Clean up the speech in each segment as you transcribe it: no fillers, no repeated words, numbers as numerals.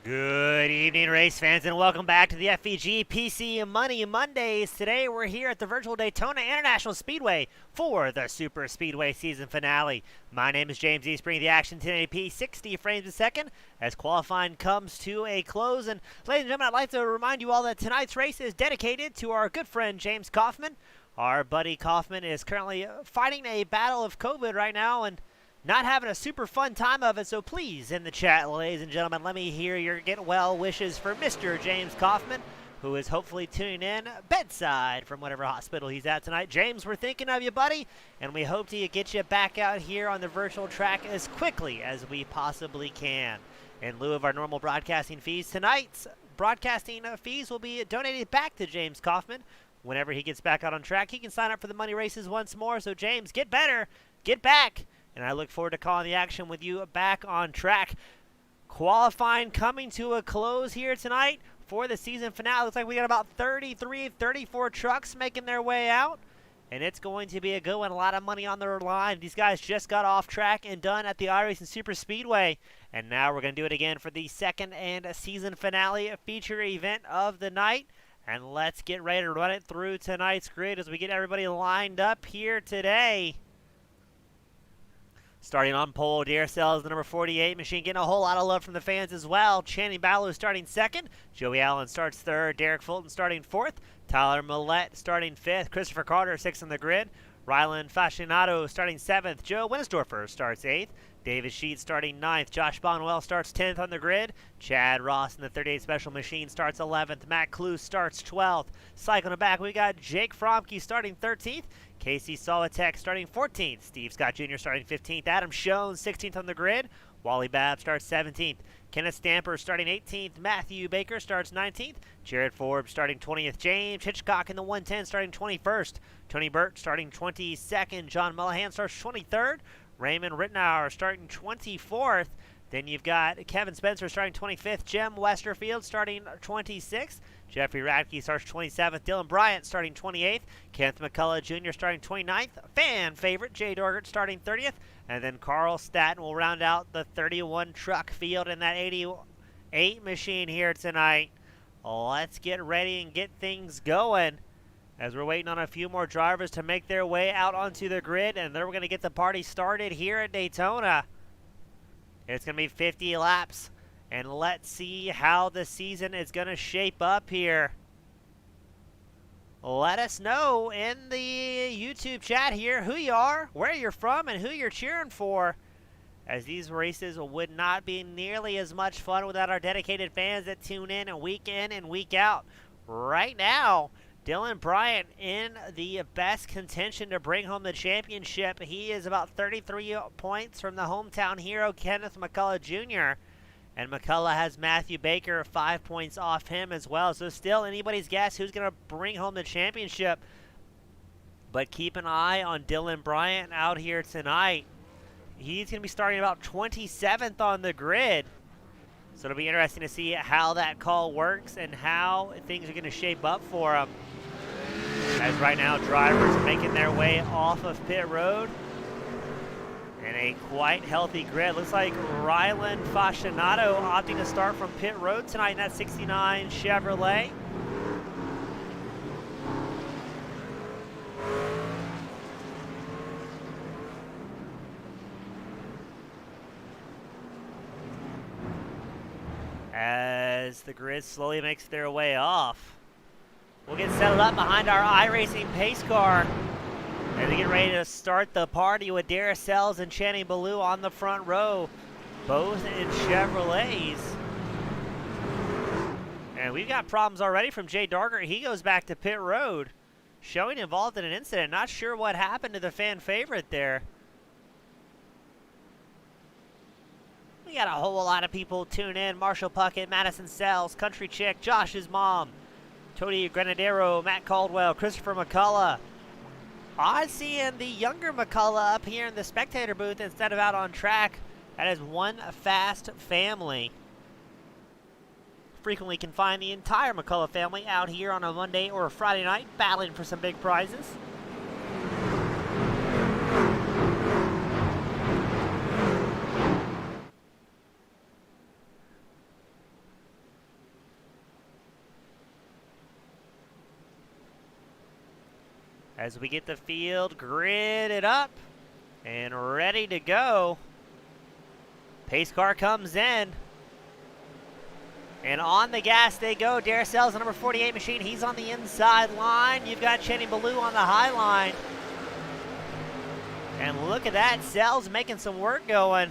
Good Good evening, race fans, and welcome back to the FEG PC Money Mondays. Today we're here at the virtual Daytona International Speedway for the Super Speedway season finale. My name is James East, bringing the action 1080p 60 frames a second as qualifying comes to a close. And ladies and gentlemen, I'd like to remind you all that tonight's race is dedicated to our good friend James Kaufman. Our buddy Kaufman is currently fighting a battle of COVID right now and not having a super fun time of it, so please, in the chat, ladies and gentlemen, let me hear your get well wishes for Mr. James Kaufman, who is hopefully tuning in bedside from whatever hospital he's at tonight. James, we're thinking of you, buddy, and we hope to get you back out here on the virtual track as quickly as we possibly can. In lieu of our normal broadcasting fees, tonight's broadcasting fees will be donated back to James Kaufman. Whenever he gets back out on track, he can sign up for the money races once more. So, James, get better, get back. And I look forward to calling the action with you back on track. Qualifying coming to a close here tonight for the season finale. Looks like we got about 33, 34 trucks making their way out. And it's going to be a good one. A lot of money on their line. These guys just got off track and done at the iRacing Super Speedway. And now we're going to do it again for the second and season finale feature event of the night. And let's get ready to run it through tonight's grid as we get everybody lined up here today. Starting on pole, DRSL is the number 48 machine, getting a whole lot of love from the fans as well. Channing Ballew starting second. Joey Allen starts third. Derek Fulton starting fourth. Tyler Millette starting fifth. Christopher Carter sixth on the grid. Rylan Fascinato starting seventh. Joe Winsdorfer starts eighth. David Sheets starting ninth. Josh Bonwell starts 10th on the grid. Chad Ross in the 38 Special Machine starts 11th. Matt Clue starts 12th. Cycling back, we got Jake Fromke starting 13th. Casey Solatek starting 14th. Steve Scott Jr. starting 15th. Adam Schoen 16th on the grid. Wally Babb starts 17th. Kenneth Stamper starting 18th. Matthew Baker starts 19th. Jared Forbes starting 20th. James Hitchcock in the 110 starting 21st. Tony Burt starting 22nd. John Mullahan starts 23rd. Raymond Rittenauer starting 24th. Then you've got Kevin Spencer starting 25th. Jem Westerfield starting 26th. Jeffrey Radke starts 27th. Dylan Bryant starting 28th. Kenneth McCullough Jr. starting 29th. Fan favorite Jay Dorgert starting 30th. And then Carl Staton will round out the 31 truck field in that 88 machine here tonight. Let's get ready and get things going as we're waiting on a few more drivers to make their way out onto the grid. And then we're going to get the party started here at Daytona. It's going to be 50 laps. And let's see how the season is going to shape up here. Let us know in the YouTube chat here who you are, where you're from, and who you're cheering for, as these races would not be nearly as much fun without our dedicated fans that tune in and week out. Right now, Dylan Bryant in the best contention to bring home the championship. He is about 33 points from the hometown hero, Kenneth McCullough Jr., and McCullough has Matthew Baker 5 points off him as well. So still anybody's guess who's going to bring home the championship. But keep an eye on Dylan Bryant out here tonight. He's going to be starting about 27th on the grid. So it'll be interesting to see how that call works and how things are going to shape up for him. As right now drivers are making their way off of pit road. And a quite healthy grid. Looks like Rylan Fascinato opting to start from pit road tonight in that 69 Chevrolet. As the grid slowly makes their way off. We'll get settled up behind our iRacing pace car as we get ready to start the party with Daracels and Channing Ballew on the front row, both in Chevrolets. And we've got problems already from Jay Darger. He goes back to pit road, showing involved in an incident. Not sure what happened to the fan favorite there. We got a whole lot of people tune in. Marshall Puckett, Madison Sells, Country Chick, Josh's mom, Tony Grenadero, Matt Caldwell, Christopher McCullough. Odd seeing the younger McCullough up here in the spectator booth instead of out on track. That is one fast family. Frequently can find the entire McCullough family out here on a Monday or a Friday night battling for some big prizes. as we get the field gridded up and ready to go. Pace car comes in. And on the gas they go. Darcel's the number 48 machine. He's on the inside line. You've got Chenny Ballou on the high line. And look at that. Sells making some work going.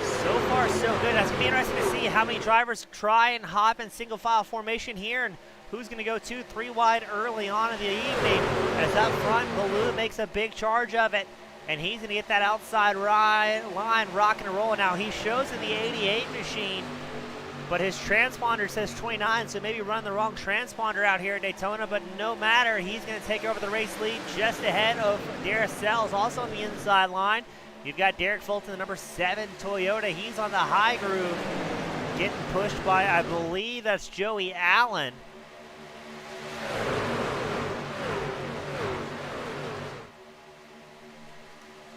So far, so good. It's going to be interesting to see how many drivers try and hop in single file formation here, and who's going to go 2-3 wide early on in the evening. As up front, Ballou makes a big charge of it, and he's going to get that outside line rocking and rolling. Now, he shows in the 88 machine, but his transponder says 29, so maybe run the wrong transponder out here at Daytona, but no matter. He's going to take over the race lead just ahead of Darcel's, also on the inside line. You've got Derek Fulton, the number 7 Toyota. He's on the high groove, getting pushed by, I believe that's Joey Allen.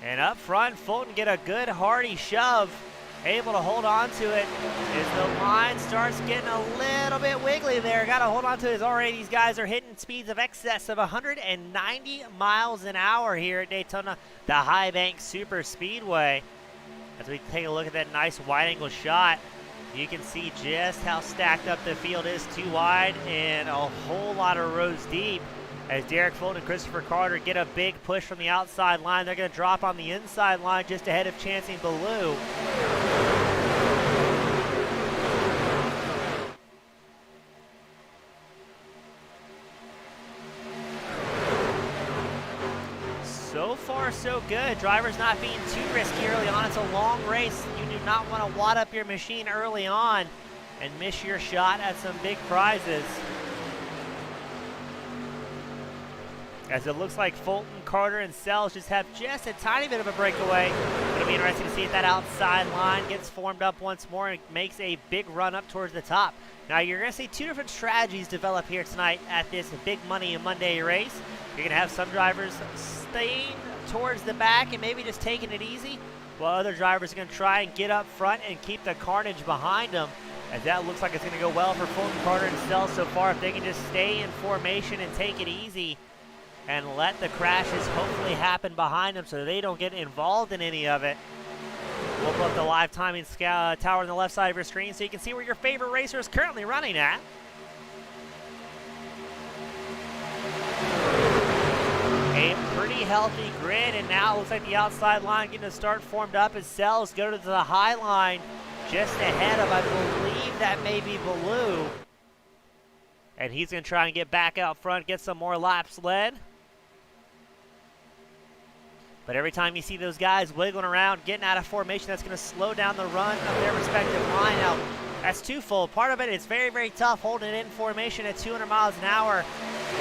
And up front, Fulton get a good hearty shove, able to hold on to it as the line starts getting a little bit wiggly there. Got to hold on to it as already these guys are hitting speeds of excess of 190 miles an hour here at Daytona, the High Bank Super Speedway. As we take a look at that nice wide-angle shot, you can see just how stacked up the field is, too wide and a whole lot of rows deep. As Derek Fulton and Christopher Carter get a big push from the outside line, they're going to drop on the inside line just ahead of Chancey Ballou. So far, so good. Drivers not being too risky early on. It's a long race. You do not want to wad up your machine early on and miss your shot at some big prizes. As it looks like Fulton, Carter, and Sells just have just a tiny bit of a breakaway. It'll be interesting to see if that outside line gets formed up once more and makes a big run up towards the top. Now, you're going to see two different strategies develop here tonight at this Big Money Monday race. You're going to have some drivers staying towards the back and maybe just taking it easy, while other drivers are going to try and get up front and keep the carnage behind them. As that looks like it's going to go well for Fulton, Carter, and Sells so far. If they can just stay in formation and take it easy and let the crashes hopefully happen behind them so they don't get involved in any of it. We'll put up the live timing tower on the left side of your screen so you can see where your favorite racer is currently running at. A pretty healthy grid, and now it looks like the outside line getting to start formed up as Sells go to the high line just ahead of, I believe that may be Ballou. And he's going to try and get back out front, get some more laps led. But every time you see those guys wiggling around, getting out of formation, that's going to slow down the run of their respective line. Now, that's twofold. Part of it is very, very tough holding it in formation at 200 miles an hour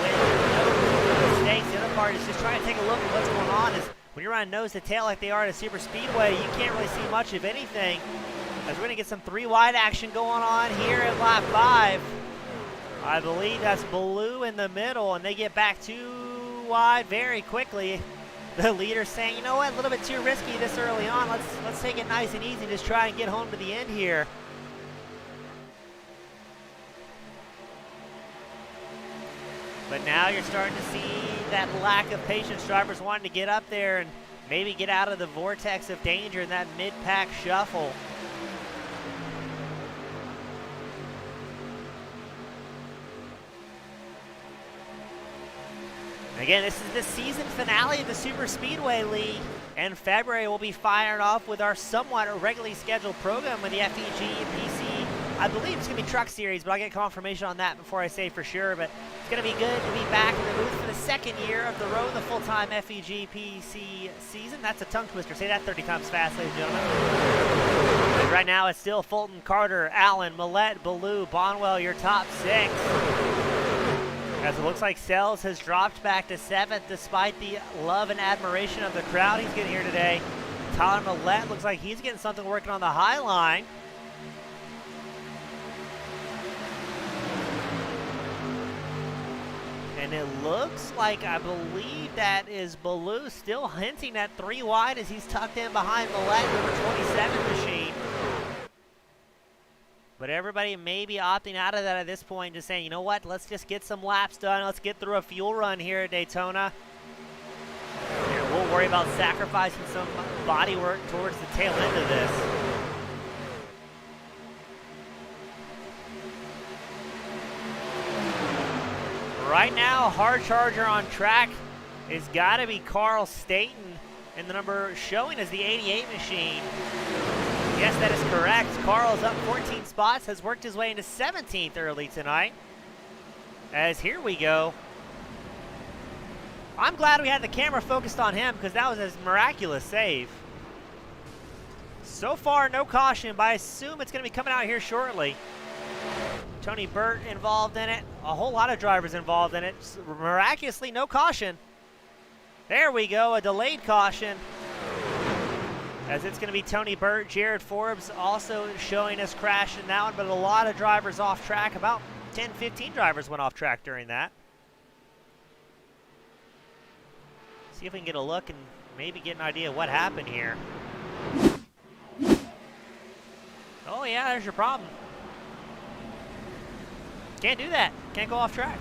with no mistakes. The other part is just trying to take a look at what's going on. Is when you're running nose to tail like they are at a super speedway, you can't really see much of anything. As we're going to get some 3 wide action going on here at lap 5. I believe that's Ballou in the middle, and they get back 2 wide very quickly. The leader saying, you know what, a little bit too risky this early on. Let's take it nice and easy, just try and get home to the end here. But now you're starting to see that lack of patience. Drivers wanting to get up there and maybe get out of the vortex of danger in that mid-pack shuffle. Again, this is the season finale of the Super Speedway League, and February will be firing off with our somewhat regularly scheduled program with the FEG PC. I believe it's going to be Truck Series, but I'll get confirmation on that before I say for sure. But it's going to be good to be back in the booth for the second year of the road, the full-time FEG PC season. That's a tongue twister. Say that 30 times fast, ladies and gentlemen. And right now, it's still Fulton, Carter, Allen, Millette, Ballou, Bonwell, your top 6. As it looks like Sells has dropped back to 7th despite the love and admiration of the crowd he's getting here today. Tyler Millette looks like he's getting something working on the high line. And it looks like, I believe that is Ballou still hinting at 3 wide as he's tucked in behind Millette, number 27 machine. But everybody may be opting out of that at this point, just saying, you know what, let's just get some laps done. Let's get through a fuel run here at Daytona. And we'll worry about sacrificing some body work towards the tail end of this. Right now, hard charger on track has got to be Carl Staten, and the number showing is the 88 machine. Yes, that is correct. Carl's up 14 spots, has worked his way into 17th early tonight. As here we go. I'm glad we had the camera focused on him because that was a miraculous save. So far, no caution, but I assume it's going to be coming out here shortly. Tony Burt involved in it. A whole lot of drivers involved in it. Miraculously, no caution. There we go, a delayed caution. As it's going to be Tony Burt. Jared Forbes also showing us crash in that one, but a lot of drivers off track. About 10, 15 drivers went off track during that. See if we can get a look and maybe get an idea of what happened here. Oh yeah, there's your problem. Can't do that. Can't go off track.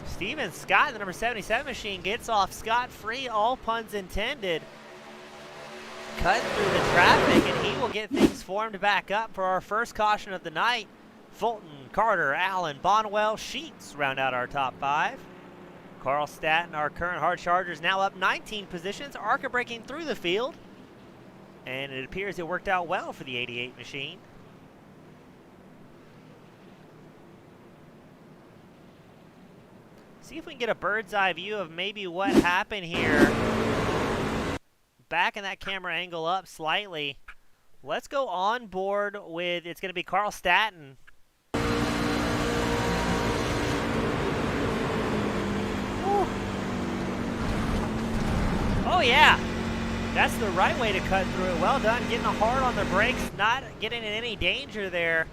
Steven Scott, the number 77 machine, gets off scot-free, all puns intended. Cut through the traffic, and he will get things formed back up for our first caution of the night. Fulton, Carter, Allen, Bonwell, Sheets round out our top 5. Carl Staten, our current hard charger, is now up 19 positions. ARCA breaking through the field. And it appears it worked out well for the 88 machine. See if we can get a bird's eye view of maybe what happened here. Backing that camera angle up slightly. Let's go on board with, it's going to be Carl Staten. Oh yeah, that's the right way to cut through it. Well done, getting hard on the brakes, not getting in any danger there.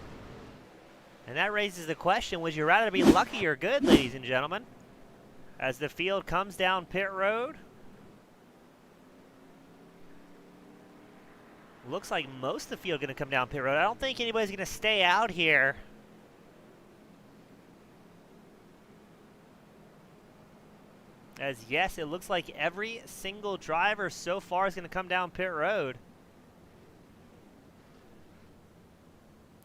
And that raises the question, would you rather be lucky or good, ladies and gentlemen? As the field comes down pit road. Looks like most of the field going to come down pit road. I don't think anybody's going to stay out here. As yes, it looks like every single driver so far is going to come down pit road.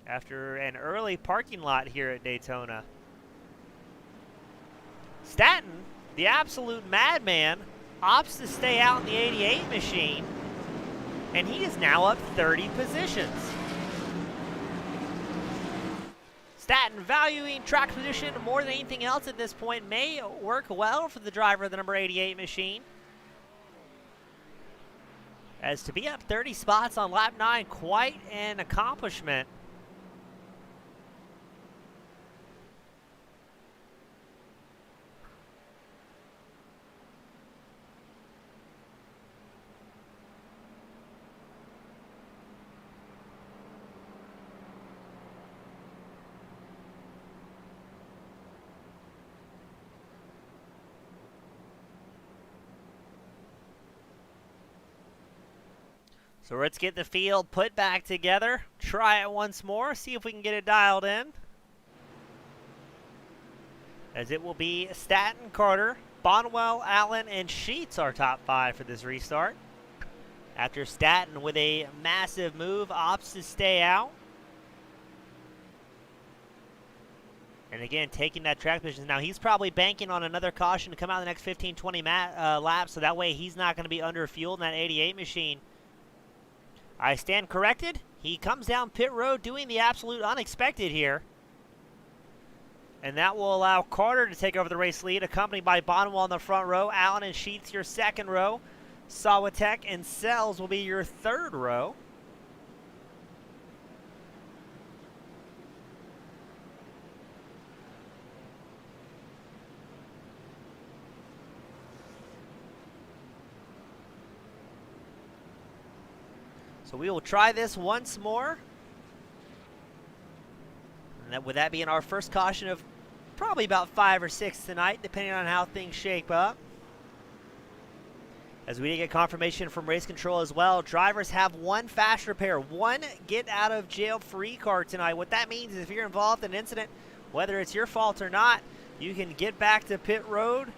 After an early parking lot here at Daytona. Staten, the absolute madman, opts to stay out in the 88 machine. And he is now up 30 positions. Staten valuing track position more than anything else at this point may work well for the driver of the number 88 machine. As to be up 30 spots on lap 9, quite an accomplishment. So let's get the field put back together, try it once more, see if we can get it dialed in. As it will be Staten, Carter, Bonwell, Allen, and Sheets our top 5 for this restart. After Staten with a massive move opts to stay out. And again, taking that track position. Now he's probably banking on another caution to come out the next 15, 20 laps, so that way he's not going to be under fueled in that 88 machine. I stand corrected. He comes down pit road doing the absolute unexpected here. And that will allow Carter to take over the race lead, accompanied by Bonwell in the front row. Allen and Sheets your second row. Sawatek and Sells will be your third row. So we will try this once more. And with that being our first caution of probably about 5 or 6 tonight, depending on how things shape up. As we did get confirmation from race control as well, drivers have one fast repair, one get out of jail free card tonight. What that means is if you're involved in an incident, whether it's your fault or not, you can get back to pit road,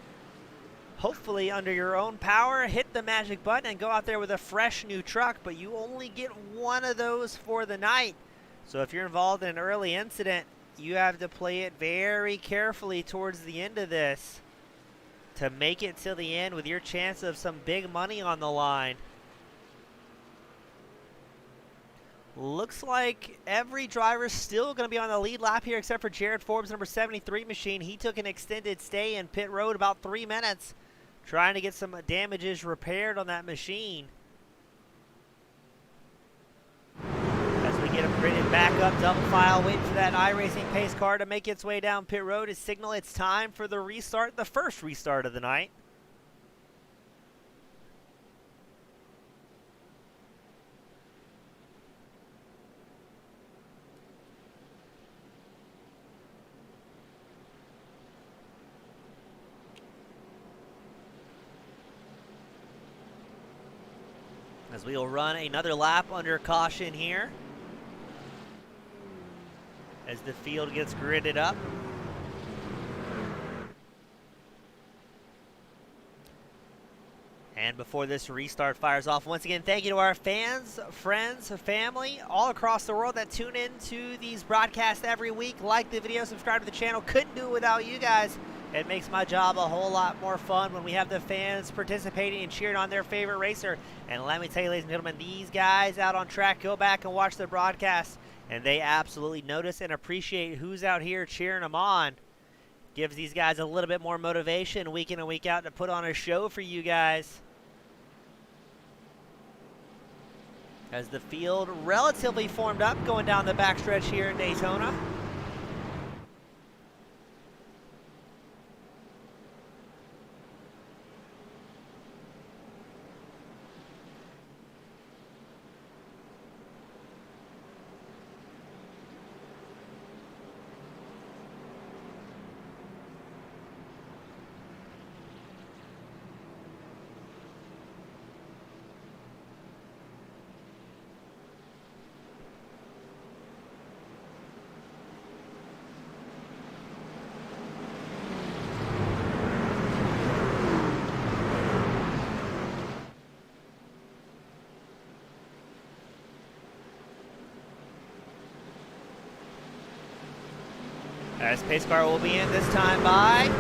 hopefully under your own power, hit the magic button and go out there with a fresh new truck, but you only get one of those for the night. So if you're involved in an early incident, you have to play it very carefully towards the end of this to make it till the end with your chance of some big money on the line. Looks like every driver's still going to be on the lead lap here except for Jared Forbes, number 73 machine. He took an extended stay in pit road, about 3 minutes, trying to get some damages repaired on that machine. As we get him graded back up, double file, waiting for that iRacing pace car to make its way down pit road to signal it's time for the restart, the first restart of the night. As we will run another lap under caution here as the field gets gridded up. And before this restart fires off, once again, thank you to our fans, friends, family all across the world that tune in to these broadcasts every week. Like the video, subscribe to the channel. Couldn't do it without you guys. It makes my job a whole lot more fun when we have the fans participating and cheering on their favorite racer. And let me tell you, ladies and gentlemen, these guys out on track, go back and watch the broadcast, and they absolutely notice and appreciate who's out here cheering them on. Gives these guys a little bit more motivation week in and week out to put on a show for you guys. As the field relatively formed up going down the backstretch here in Daytona. As pace car will be in this time by.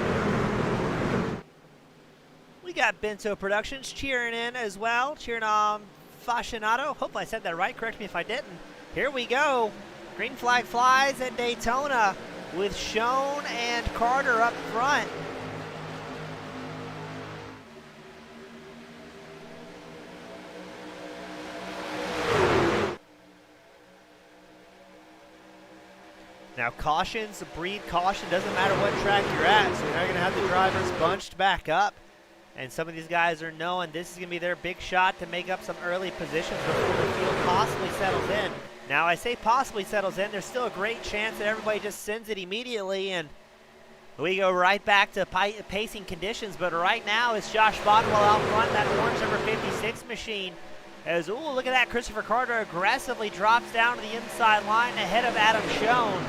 We got Bento Productions cheering in as well, cheering on Fascinato. Hopefully I said that right, correct me if I didn't. Here we go. Green flag flies at Daytona with Schoen and Carter up front. Now cautions breed caution, doesn't matter what track you're at, so you're not going to have the drivers bunched back up. And some of these guys are knowing this is going to be their big shot to make up some early positions before the field possibly settles in. Now I say possibly settles in, there's still a great chance that everybody just sends it immediately and we go right back to pacing conditions. But right now it's Josh Bodwell out front, that orange number 56 machine. As, ooh, look at that, Christopher Carter aggressively drops down to the inside line ahead of Adam Schoen.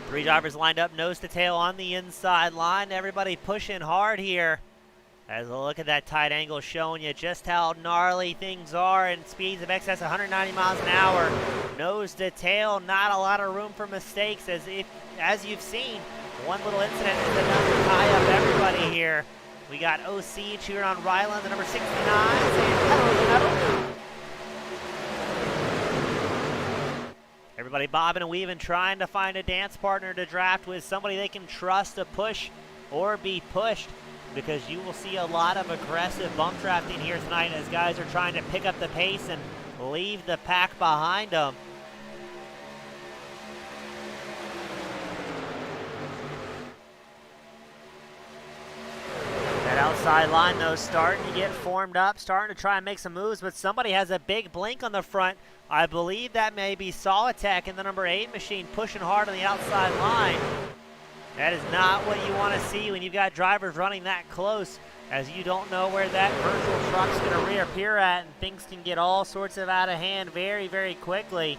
3 drivers lined up nose to tail on the inside line. Everybody pushing hard here. As a look at that tight angle showing you just how gnarly things are and speeds of excess 190 miles an hour. Nose to tail, not a lot of room for mistakes as you've seen, one little incident is enough to tie up everybody here. We got OC cheering on Ryland, the number 69, saying pedal to the metal. Everybody bobbing and weaving, trying to find a dance partner to draft with, somebody they can trust to push or be pushed, because you will see a lot of aggressive bump drafting here tonight as guys are trying to pick up the pace and leave the pack behind them. That outside line, though, starting to get formed up, starting to try and make some moves, but somebody has a big blink on the front. I believe that may be Solitech in the number 8 machine pushing hard on the outside line. That is not what you want to see when you've got drivers running that close, as you don't know where that virtual truck's going to reappear at, and things can get all sorts of out of hand very, very quickly.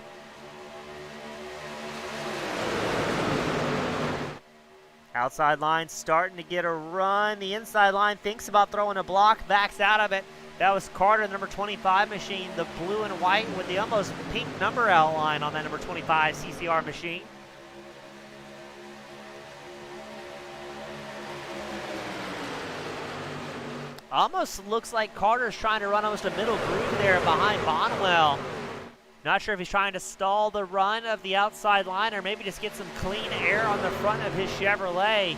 Outside line starting to get a run. The inside line thinks about throwing a block, backs out of it. That was Carter, the number 25 machine, the blue and white with the almost pink number outline on that number 25 CCR machine. Almost looks like Carter's trying to run almost a middle groove there behind Bonwell. Not sure if he's trying to stall the run of the outside line or maybe just get some clean air on the front of his Chevrolet.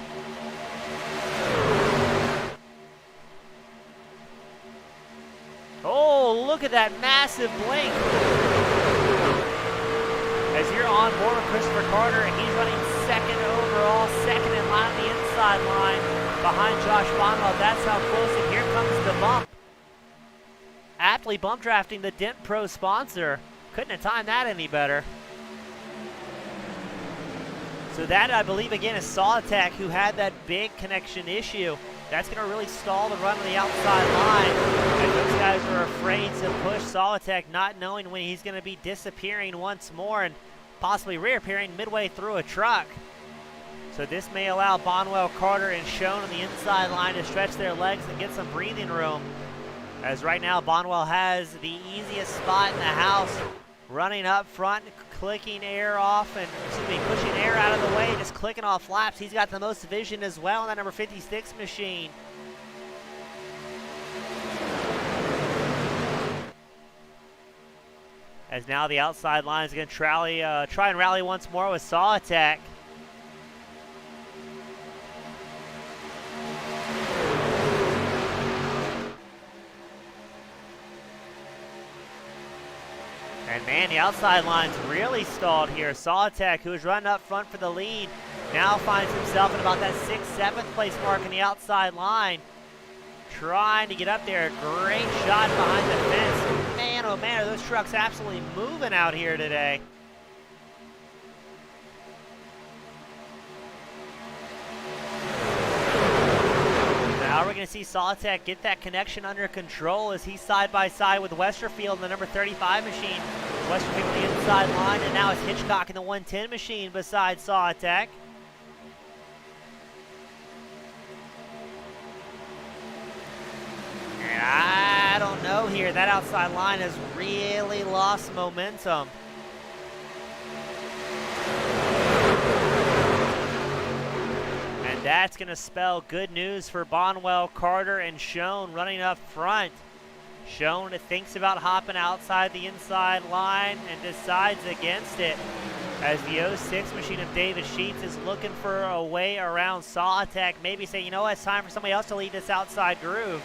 Oh, look at that massive blink. As you're on board with Christopher Carter, he's running second overall, second in line on the inside line behind Josh Bonwell. That's how close, and here comes the bump. Aptly bump drafting the Dent Pro sponsor. Couldn't have timed that any better. So that, I believe, again, is Solitech, who had that big connection issue. That's going to really stall the run on the outside line. And those guys are afraid to push Solitech, not knowing when he's going to be disappearing once more and possibly reappearing midway through a truck. So this may allow Bonwell, Carter, and Schoen on the inside line to stretch their legs and get some breathing room. As right now, Bonwell has the easiest spot in the house, running up front, clicking air off, and pushing air out of the way, just clicking off laps. He's got the most vision as well on that number 56 machine. As now the outside line is going to try and rally once more with Solitech. And man, the outside line's really stalled here. Solitech, who is running up front for the lead, now finds himself in about that 6th, 7th place mark in the outside line. Trying to get up there. Great shot behind the fence. Man, oh man, are those trucks absolutely moving out here today. Now we're going to see Solitech get that connection under control as he's side by side with Westerfield in the number 35 machine. Westerfield on the inside line, and now it's Hitchcock in the 110 machine beside Solitech. And I don't know here. That outside line has really lost momentum. That's going to spell good news for Bonwell, Carter, and Schoen running up front. Schoen thinks about hopping outside the inside line and decides against it, as the 06 machine of David Sheets is looking for a way around Solitech. Maybe say, you know what, it's time for somebody else to lead this outside groove.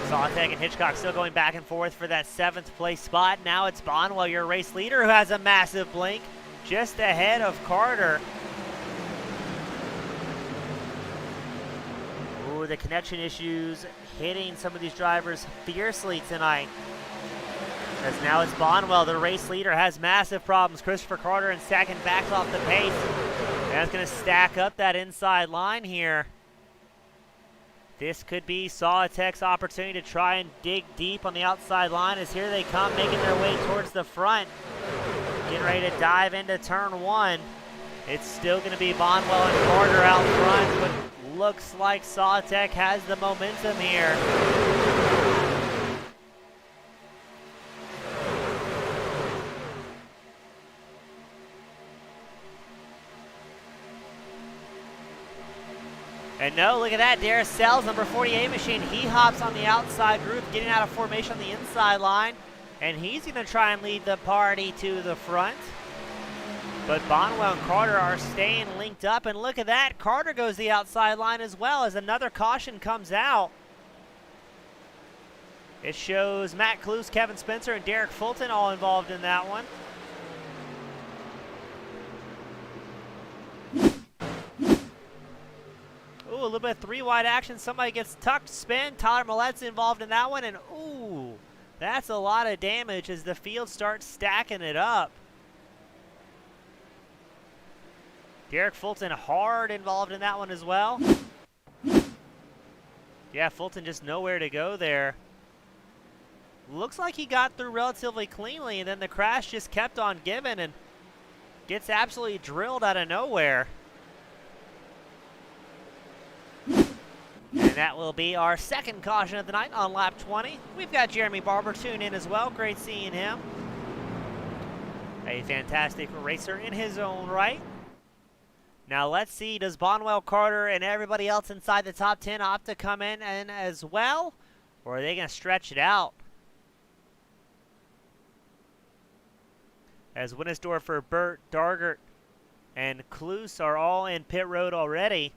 Solitech and Hitchcock still going back and forth for that 7th place spot. Now it's Bonwell, your race leader, who has a massive blink just ahead of Carter. Ooh, the connection issues hitting some of these drivers fiercely tonight. As now it's Bonwell, the race leader, has massive problems. Christopher Carter in second, backs off the pace. That's going to stack up that inside line here. This could be Solitech's opportunity to try and dig deep on the outside line, as here they come, making their way towards the front. Getting ready to dive into turn 1. It's still going to be Bonwell and Carter out front, but looks like Solitech has the momentum here. And no, look at that, Darius Sells, number 48 machine. He hops on the outside groove, getting out of formation on the inside line. And he's going to try and lead the party to the front. But Bonwell and Carter are staying linked up. And look at that, Carter goes the outside line as well as another caution comes out. It shows Matt Cluse, Kevin Spencer, and Derek Fulton all involved in that one. Ooh, a little bit of three-wide action. Somebody gets tucked, spin. Tyler Millett's involved in that one, and ooh, that's a lot of damage as the field starts stacking it up. Derek Fulton hard involved in that one as well. Yeah, Fulton just nowhere to go there. Looks like he got through relatively cleanly, and then the crash just kept on giving and gets absolutely drilled out of nowhere. And that will be our second caution of the night on lap 20. We've got Jeremy Barber tuned in as well. Great seeing him. A fantastic racer in his own right. Now let's see, does Bonwell Carter and everybody else inside the top 10 opt to come in and as well? Or are they going to stretch it out? As Winnesdorfer, Burt, Dargert, and Kloos are all in pit road already.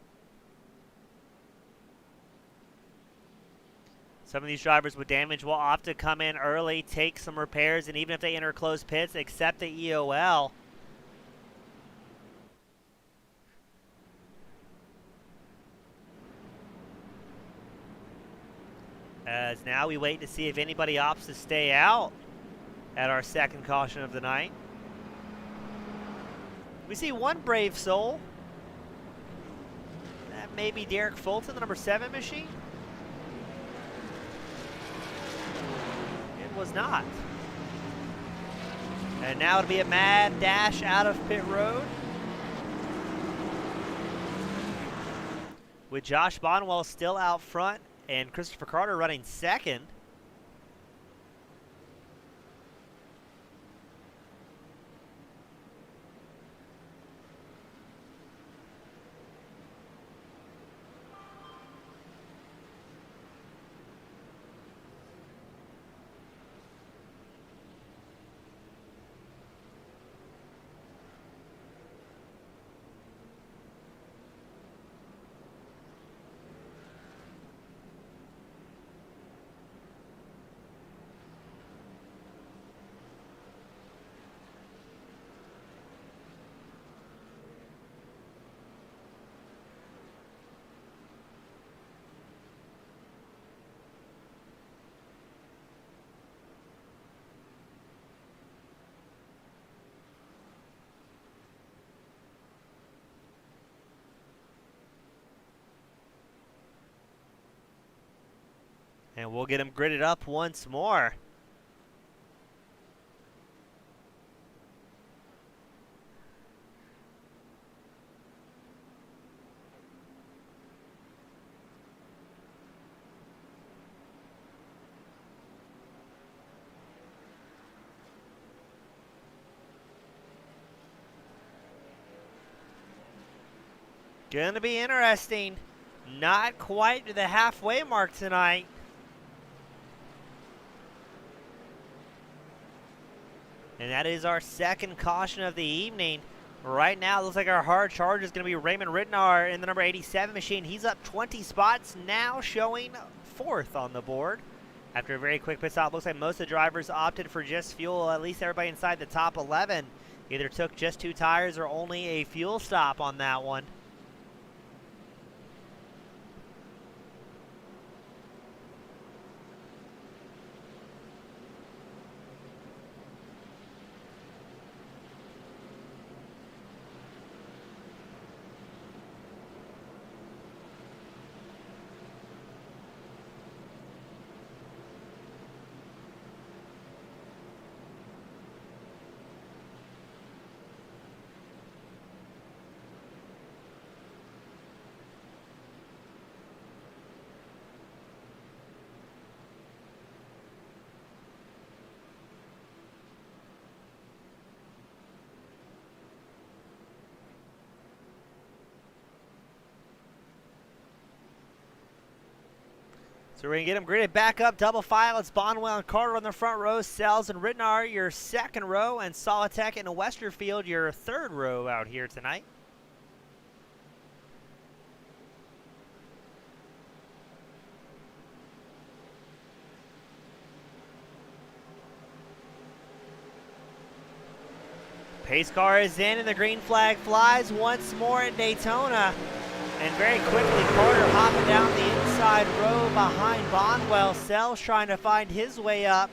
Some of these drivers with damage will opt to come in early, take some repairs, and even if they enter closed pits, accept the EOL. As now we wait to see if anybody opts to stay out at our second caution of the night. We see one brave soul. That may be Derek Fulton, the number 7 machine. It was not. And now it'll be a mad dash out of pit road, with Josh Bonwell still out front and Christopher Carter running second. And we'll get him gridded up once more. Gonna be interesting. Not quite to the halfway mark tonight. And that is our second caution of the evening. Right now, it looks like our hard charge is going to be Raymond Ridnar in the number 87 machine. He's up 20 spots, now showing 4th on the board. After a very quick pit stop, looks like most of the drivers opted for just fuel. At least everybody inside the top 11 either took just 2 tires or only a fuel stop on that one. So we're going to get them gridded back up, double file. It's Bonwell and Carter on the front row, Sells and Ridnar your second row, and Solitek and Westerfield your third row out here tonight. Pace car is in and the green flag flies once more at Daytona. And very quickly, Carter hopping down the inside row behind Bonwell. Sells trying to find his way up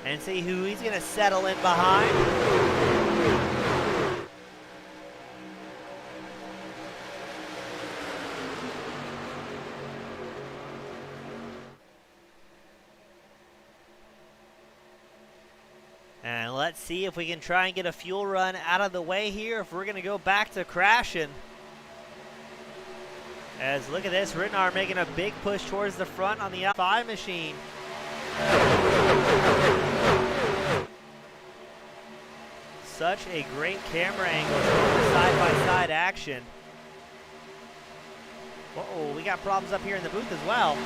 and see who he's going to settle in behind. And let's see if we can try and get a fuel run out of the way here, if we're going to go back to crashing. As look at this, Rittenauer making a big push towards the front on the FEG machine. Such a great camera angle, side-by-side action. Uh-oh, we got problems up here in the booth as well.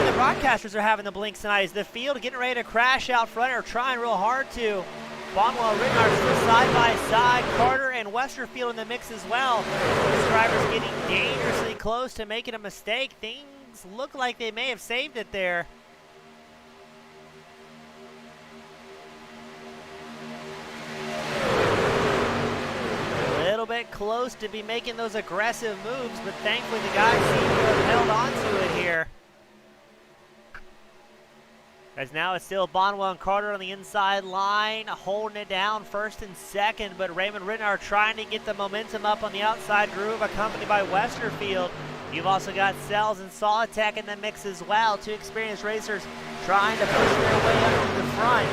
Broadcasters are having the blinks tonight. Is the field getting ready to crash out front or trying real hard to? Bonwell, Rittenauer still side by side. Carter and Westerfield in the mix as well. This driver's getting dangerously close to making a mistake. Things look like they may have saved it there. A little bit close to be making those aggressive moves, but thankfully the guys seem to have held on to it here. As now it's still Bonwell and Carter on the inside line, holding it down first and second, but Raymond Rittenauer trying to get the momentum up on the outside groove, accompanied by Westerfield. You've also got Sells and Solitech in the mix as well. Two experienced racers trying to push their way up to the front.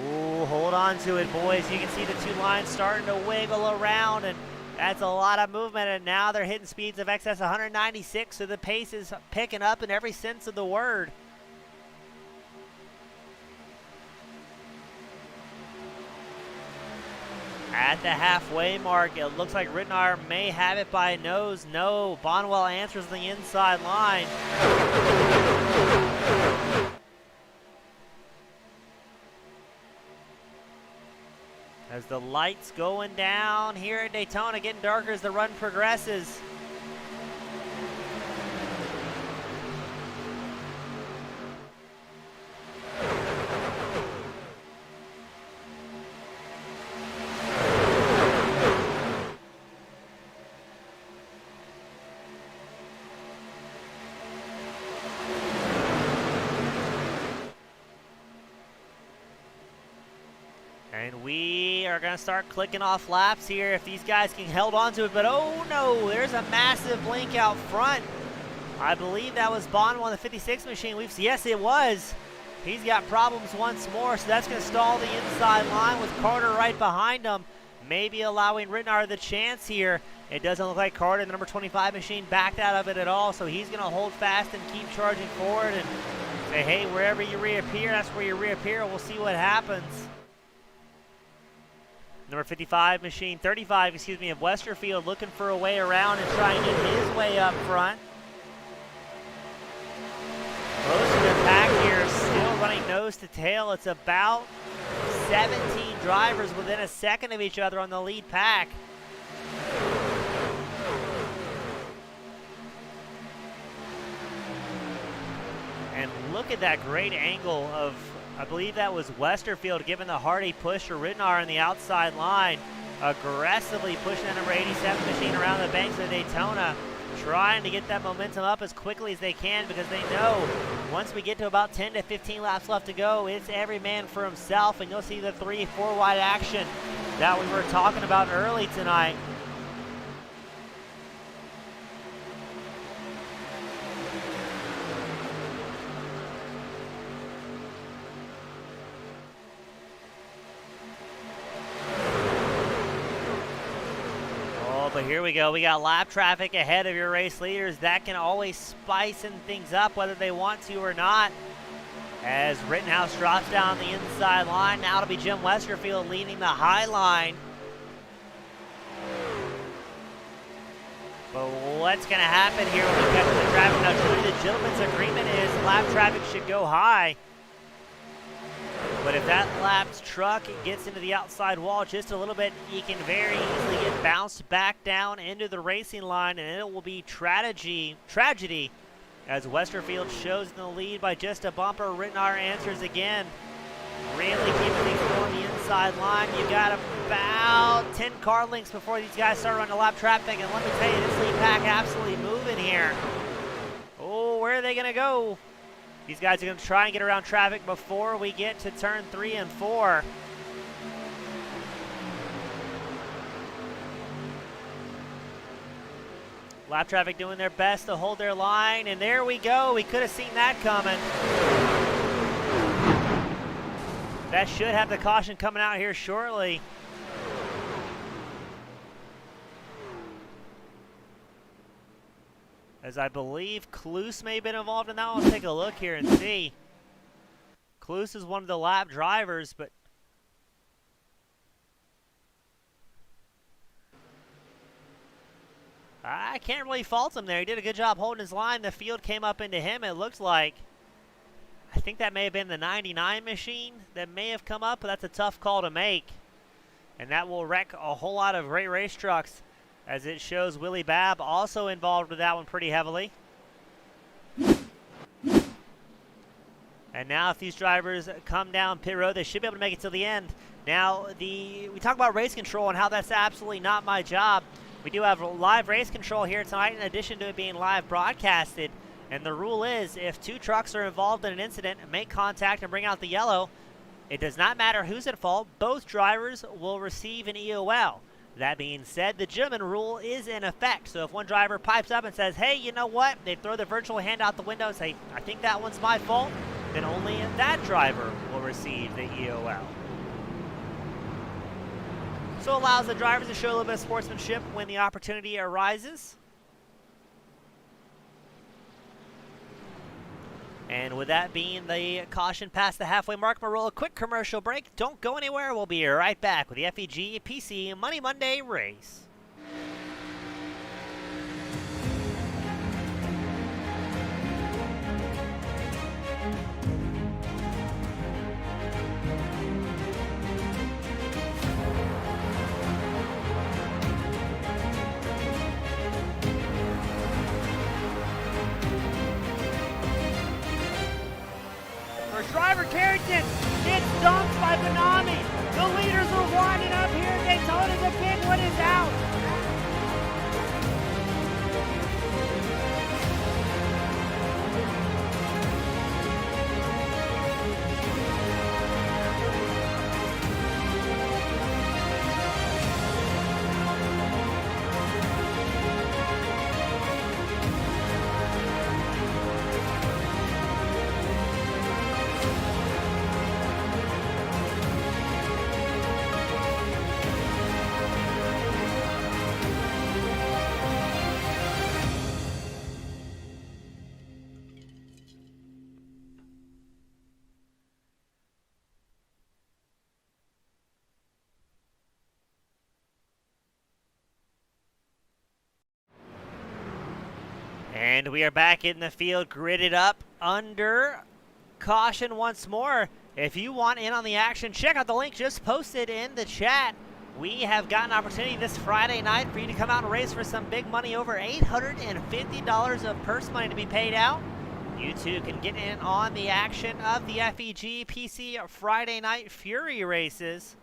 Ooh, hold on to it, boys. You can see the two lines starting to wiggle around, and that's a lot of movement, and now they're hitting speeds of excess 196, so the pace is picking up in every sense of the word. At the halfway mark, it looks like Rittenauer may have it by a nose. No, Bonwell answers the inside line. As the lights going down here at Daytona, getting darker as the run progresses. And we are going to start clicking off laps here if these guys can hold on to it. But oh no, there's a massive blink out front. I believe that was Bonwell on the 56 machine. Yes, it was. He's got problems once more, so that's going to stall the inside line with Carter right behind him. Maybe allowing Rittenauer the chance here. It doesn't look like Carter, the number 25 machine, backed out of it at all, so he's going to hold fast and keep charging forward and say, hey, wherever you reappear, that's where you reappear. We'll see what happens. Number 35 machine, 35, excuse me, of Westerfield looking for a way around and trying to get his way up front. Most of the pack here is still running nose to tail. It's about 17 drivers within a second of each other on the lead pack. And look at that great angle of, I believe that was Westerfield giving the hardy push to Rittenauer on the outside line, aggressively pushing the number 87 machine around the banks of Daytona, trying to get that momentum up as quickly as they can, because they know once we get to about 10 to 15 laps left to go, it's every man for himself, and you'll see the 3-4 wide action that we were talking about early tonight. But here we go. We got lap traffic ahead of your race leaders. That can always spice things up whether they want to or not. As Rittenhouse drops down the inside line. Now it'll be Jim Westerfield leading the high line. But what's going to happen here when we get to the traffic? Now, truly, the gentleman's agreement is lap traffic should go high. But if that lap's truck gets into the outside wall just a little bit, he can very easily get bounced back down into the racing line, and it will be tragedy as Westerfield shows in the lead by just a bumper. Rittenauer answers again. Really keeping things on the inside line. You got about 10 car lengths before these guys start running lap traffic, and let me tell you, this lead pack absolutely moving here. Oh, where are they going to go? These guys are going to try and get around traffic before we get to turn 3 and 4. Lap traffic doing their best to hold their line, and there we go. We could have seen that coming. That should have the caution coming out here shortly. As I believe Kloos may have been involved in that one. Let's take a look here and see. Kloos is one of the lap drivers, but I can't really fault him there. He did a good job holding his line. The field came up into him, it looked like. I think that may have been the 99 machine that may have come up, but that's a tough call to make. And that will wreck a whole lot of great race trucks, as it shows Willie Babb also involved with that one pretty heavily. And now if these drivers come down pit road, they should be able to make it till the end. Now, we talk about race control and how that's absolutely not my job. We do have live race control here tonight in addition to it being live broadcasted. And the rule is if two trucks are involved in an incident, make contact and bring out the yellow, it does not matter who's at fault, both drivers will receive an EOL. That being said, the gentleman rule is in effect. So if one driver pipes up and says, hey, you know what? They throw the virtual hand out the window and say, I think that one's my fault, then only that driver will receive the EOL. So it allows the drivers to show a little bit of sportsmanship when the opportunity arises. And with that being the caution past the halfway mark, we'll roll a quick commercial break. Don't go anywhere. We'll be right back with the FEG PC Money Monday race. Driver Carrington gets dumped by Benami. The leaders are winding up here. Daytona, the big one is out. And we are back in the field, gridded up under caution once more. If you want in on the action, check out the link just posted in the chat. We have got an opportunity this Friday night for you to come out and race for some big money, over $850 of purse money to be paid out. You too can get in on the action of the FEG PC Friday Night Fury races.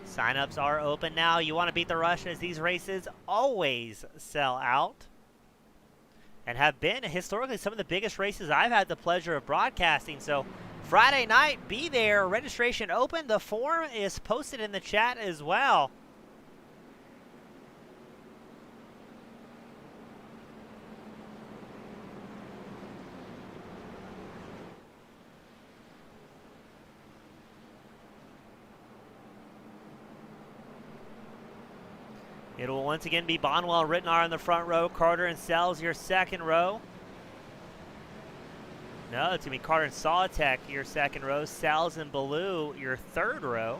Sign-ups are open now. You want to beat the rush, as these races always sell out, and have been historically some of the biggest races I've had the pleasure of broadcasting. So Friday night, be there. Registration open. The form is posted in the chat as well. It will once again be Bonwell and Rittenauer in the front row. Carter and Sells your second row. No, it's going to be Carter and Solitek your second row. Sells and Ballou your third row.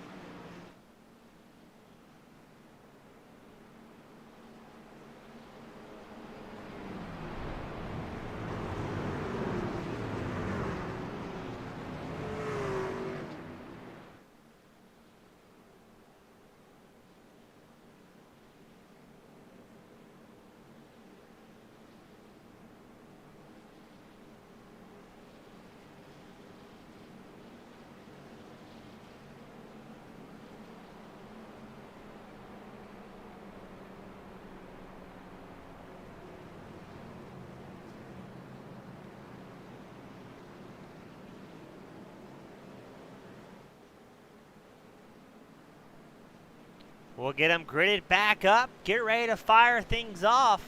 We'll get them gridded back up, get ready to fire things off.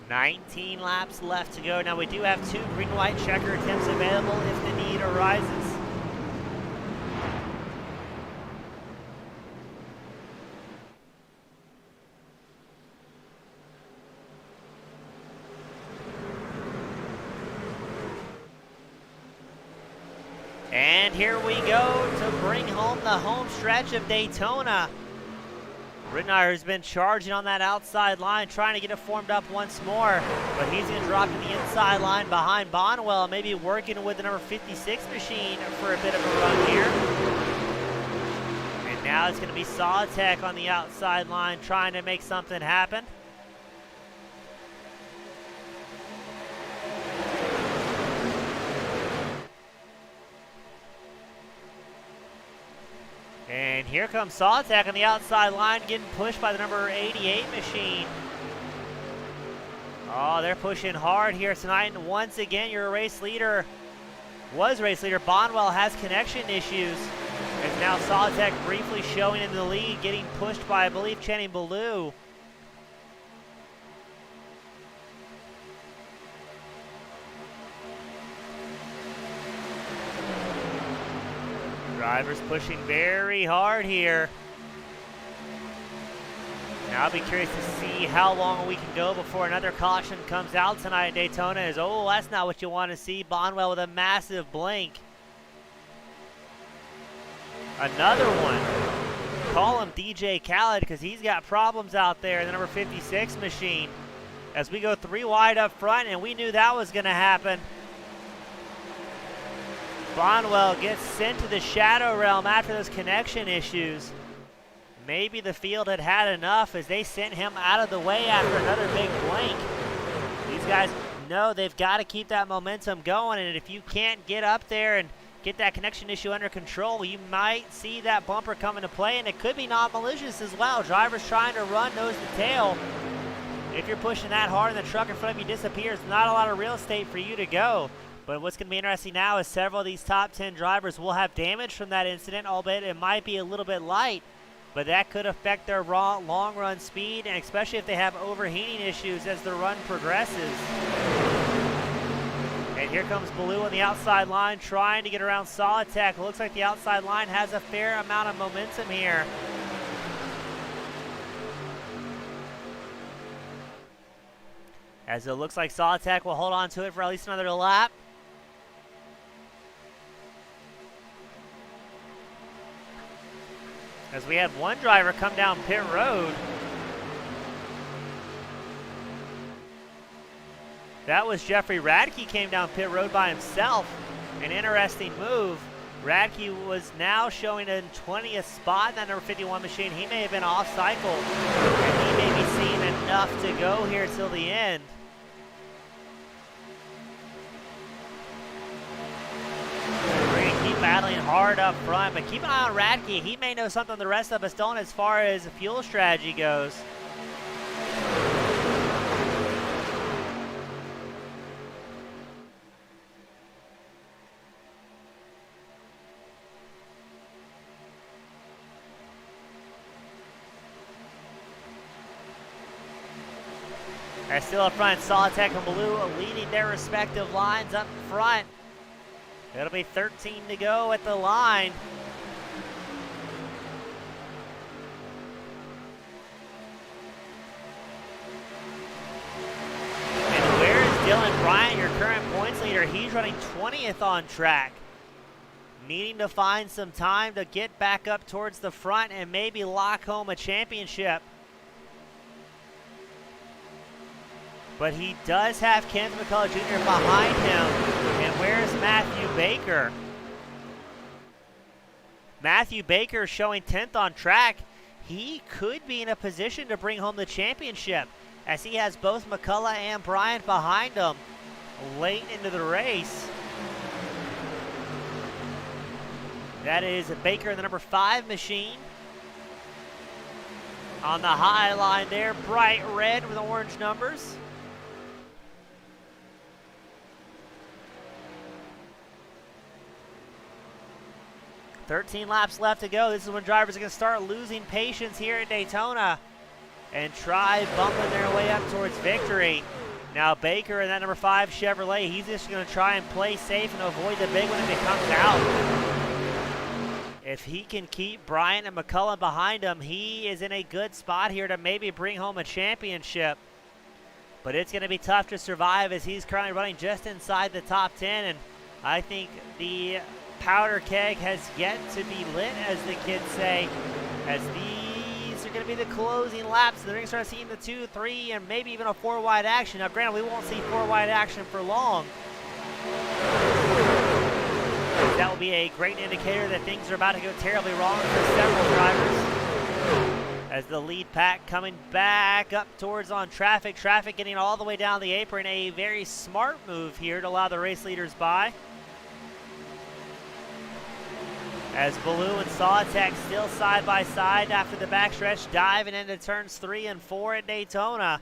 19 laps left to go. Now we do have 2 green-white checker attempts available if the need arises. And here we go to bring home the home stretch of Daytona. Rittenauer has been charging on that outside line, trying to get it formed up once more, but he's going to drop to the inside line behind Bonwell, maybe working with the number 56 machine for a bit of a run here. And now it's going to be Sawtech on the outside line trying to make something happen. And here comes Sawtech on the outside line, getting pushed by the number 88 machine. Oh, they're pushing hard here tonight. And once again, your race leader, Bonwell, has connection issues. And now Sawtech briefly showing in the lead, getting pushed by, I believe, Channing Ballou. Drivers pushing very hard here. Now I'll be curious to see how long we can go before another caution comes out tonight in Daytona. Oh, that's not what you want to see. Bonwell with a massive blink. Another one. Call him DJ Khaled because he's got problems out there in the number 56 machine. As we go 3 wide up front, and we knew that was going to happen. Bonwell gets sent to the shadow realm after those connection issues. Maybe the field had had enough as they sent him out of the way after another big blink. These guys know they've got to keep that momentum going, and if you can't get up there and get that connection issue under control, you might see that bumper come into play, and it could be non-malicious as well. Drivers trying to run nose to tail. If you're pushing that hard and the truck in front of you disappears, not a lot of real estate for you to go. But what's going to be interesting now is several of these top 10 drivers will have damage from that incident, albeit it might be a little bit light. But that could affect their long run speed, and especially if they have overheating issues as the run progresses. And here comes Ballou on the outside line trying to get around Sawtech. Looks like the outside line has a fair amount of momentum here. As it looks like Sawtech will hold on to it for at least another lap. As we had one driver come down pit road. That was Jeffrey Radke, came down pit road by himself. An interesting move. Radke was now showing in 20th spot in that number 51 machine. He may have been off cycle, and he may be seeing enough to go here till the end. Battling hard up front, but keep an eye on Radke. He may know something the rest of us don't as far as fuel strategy goes. As still up front, Sawtech and Ballou leading their respective lines up front. It'll be 13 to go at the line. And where is Dylan Bryant, your current points leader? He's running 20th on track. Needing to find some time to get back up towards the front and maybe lock home a championship. But he does have Kenneth McCullough Jr. behind him. And where's Matthew Baker? Matthew Baker showing 10th on track. He could be in a position to bring home the championship as he has both McCullough and Bryant behind him late into the race. That is Baker in the number 5 machine. On the high line there, bright red with orange numbers. 13 laps left to go. This is when drivers are going to start losing patience here at Daytona and try bumping their way up towards victory. Now Baker in that number 5 Chevrolet, he's just going to try and play safe and avoid the big one if it comes out. If he can keep Bryant and McCullough behind him, he is in a good spot here to maybe bring home a championship. But it's going to be tough to survive as he's currently running just inside the top 10. And I think the powder keg has yet to be lit, as the kids say, as these are going to be the closing laps. They're going to start seeing the 2, 3, and maybe even a 4 wide action. Now, granted, we won't see 4 wide action for long. That will be a great indicator that things are about to go terribly wrong for several drivers. As the lead pack coming back up towards on traffic. Traffic getting all the way down the apron. A very smart move here to allow the race leaders by. As Baloo and Sawtech still side by side after the backstretch, diving into turns 3 and 4 at Daytona.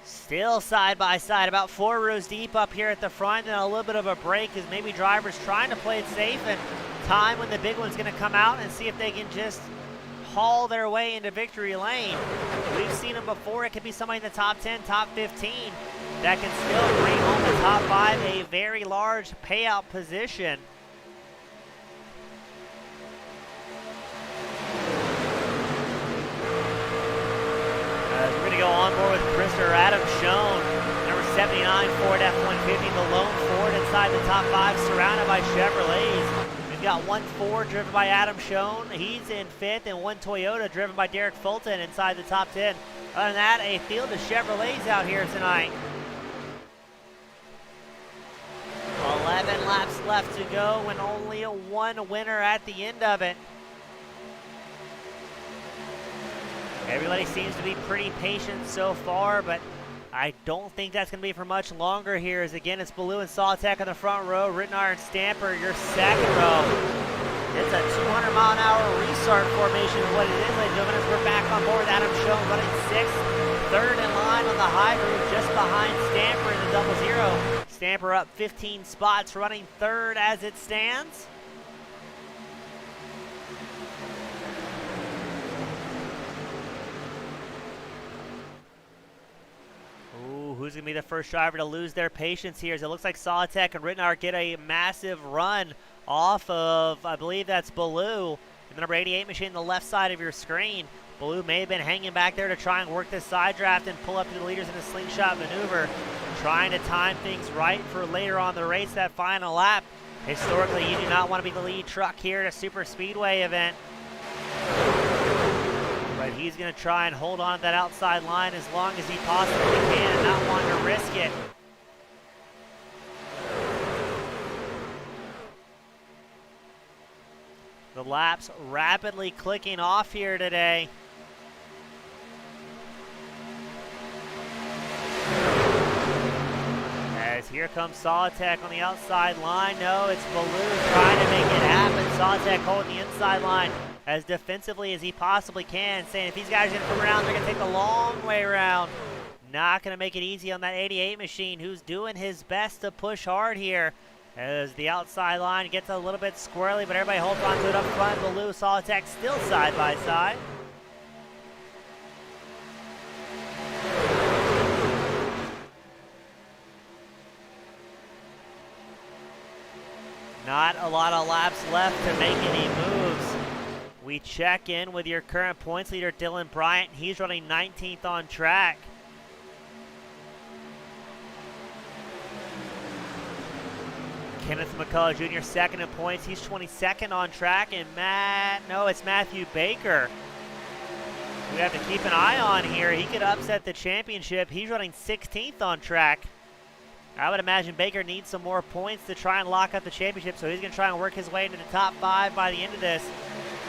Still side by side, about 4 rows deep up here at the front, and a little bit of a break as maybe drivers trying to play it safe and time when the big one's going to come out and see if they can just haul their way into victory lane. We've seen them before. It could be somebody in the top 10, top 15 that can still bring home the top 5, a very large payout position. We're going to go on board with Christopher Adam Schoen, number 79 Ford F-150, the lone Ford inside the top 5, surrounded by Chevrolets. We've got 1 Ford driven by Adam Schoen, he's in 5th, and 1 Toyota driven by Derek Fulton inside the top 10. Other than that, a field of Chevrolets out here tonight. 11 laps left to go and only 1 winner at the end of it. Everybody seems to be pretty patient so far, but I don't think that's going to be for much longer here. As again, it's Baloo and Sawtech on the front row, Rittenauer and Stamper your second row. It's a 200-mile-an-hour restart formation of what it is, ladies and gentlemen, as we're back on board with Adam Schoen running 6th, 3rd in line on the high groove, just behind Stamper in the 00. Stamper up 15 spots, running 3rd as it stands. Who's going to be the first driver to lose their patience here? As it looks like Sawtech and Rittenauer get a massive run off of, I believe that's Baloo, the number 88 machine on the left side of your screen. Baloo may have been hanging back there to try and work this side draft and pull up to the leaders in a slingshot maneuver, trying to time things right for later on the race, that final lap. Historically, you do not want to be the lead truck here at a super speedway event. But he's going to try and hold on to that outside line as long as he possibly can, not wanting to risk it. The laps rapidly clicking off here today. As here comes Sawtech on the outside line. No, it's Baloo trying to make it happen. Sawtech holding the inside line as defensively as he possibly can, saying if these guys are going to come around, they're going to take the long way around. Not going to make it easy on that 88 machine, who's doing his best to push hard here. As the outside line gets a little bit squirrely, but everybody holds on to it up front. Baloo, Sawtech still side by side. Not a lot of laps left to make any moves. We check in with your current points leader, Dylan Bryant. He's running 19th on track. Kenneth McCullough Jr. second in points. He's 22nd on track. And it's Matthew Baker. We have to keep an eye on here. He could upset the championship. He's running 16th on track. I would imagine Baker needs some more points to try and lock up the championship, so he's going to try and work his way into the top 5 by the end of this,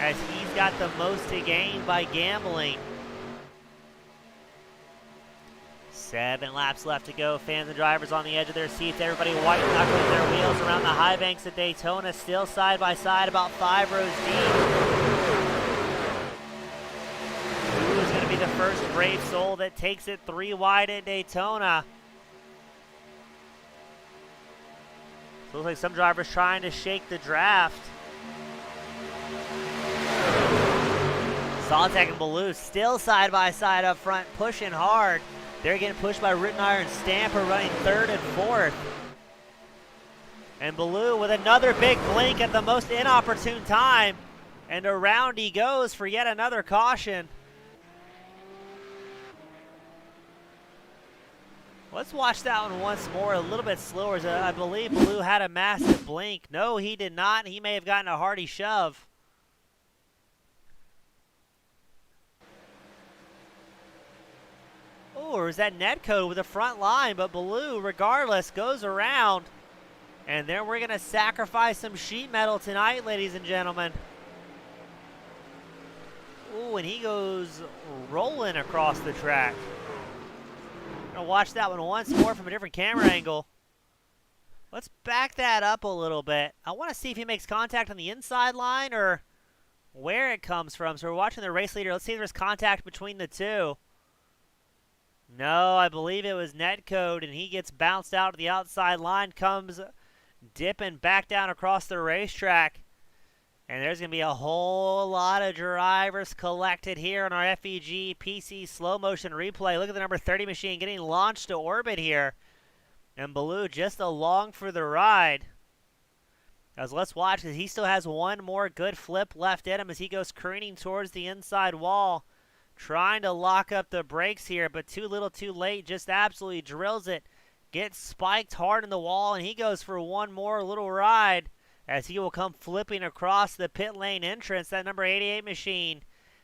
as he's got the most to gain by gambling. 7 laps left to go. Fans and drivers on the edge of their seats. Everybody white-knuckling their wheels around the high banks of Daytona, still side by side, about 5 rows deep. Who's going to be the first brave soul that takes it 3 wide at Daytona? Looks like some drivers trying to shake the draft. Solitech and Baloo still side by side up front, pushing hard. They're getting pushed by Rittenmeyer and Stamper, running third and fourth. And Baloo with another big blink at the most inopportune time. And around he goes for yet another caution. Let's watch that one once more, a little bit slower. As I believe Baloo had a massive blink. No, he did not. He may have gotten a hearty shove. Oh, or is that Netcode with the front line? But Baloo, regardless, goes around. And then we're going to sacrifice some sheet metal tonight, ladies and gentlemen. Ooh, and he goes rolling across the track. Gonna watch that one once more from a different camera angle. Let's back that up a little bit. I want to see if he makes contact on the inside line or where it comes from. So we're watching the race leader. Let's see if there's contact between the two. No, I believe it was Netcode, and he gets bounced out to the outside line, comes dipping back down across the racetrack. And there's going to be a whole lot of drivers collected here on our FEG PC slow motion replay. Look at the number 30 machine getting launched to orbit here. And Baloo just along for the ride. As let's watch, because he still has one more good flip left in him as he goes careening towards the inside wall. Trying to lock up the brakes here, but too little too late. Just absolutely drills it. Gets spiked hard in the wall, and he goes for one more little ride as he will come flipping across the pit lane entrance. That number 88 machine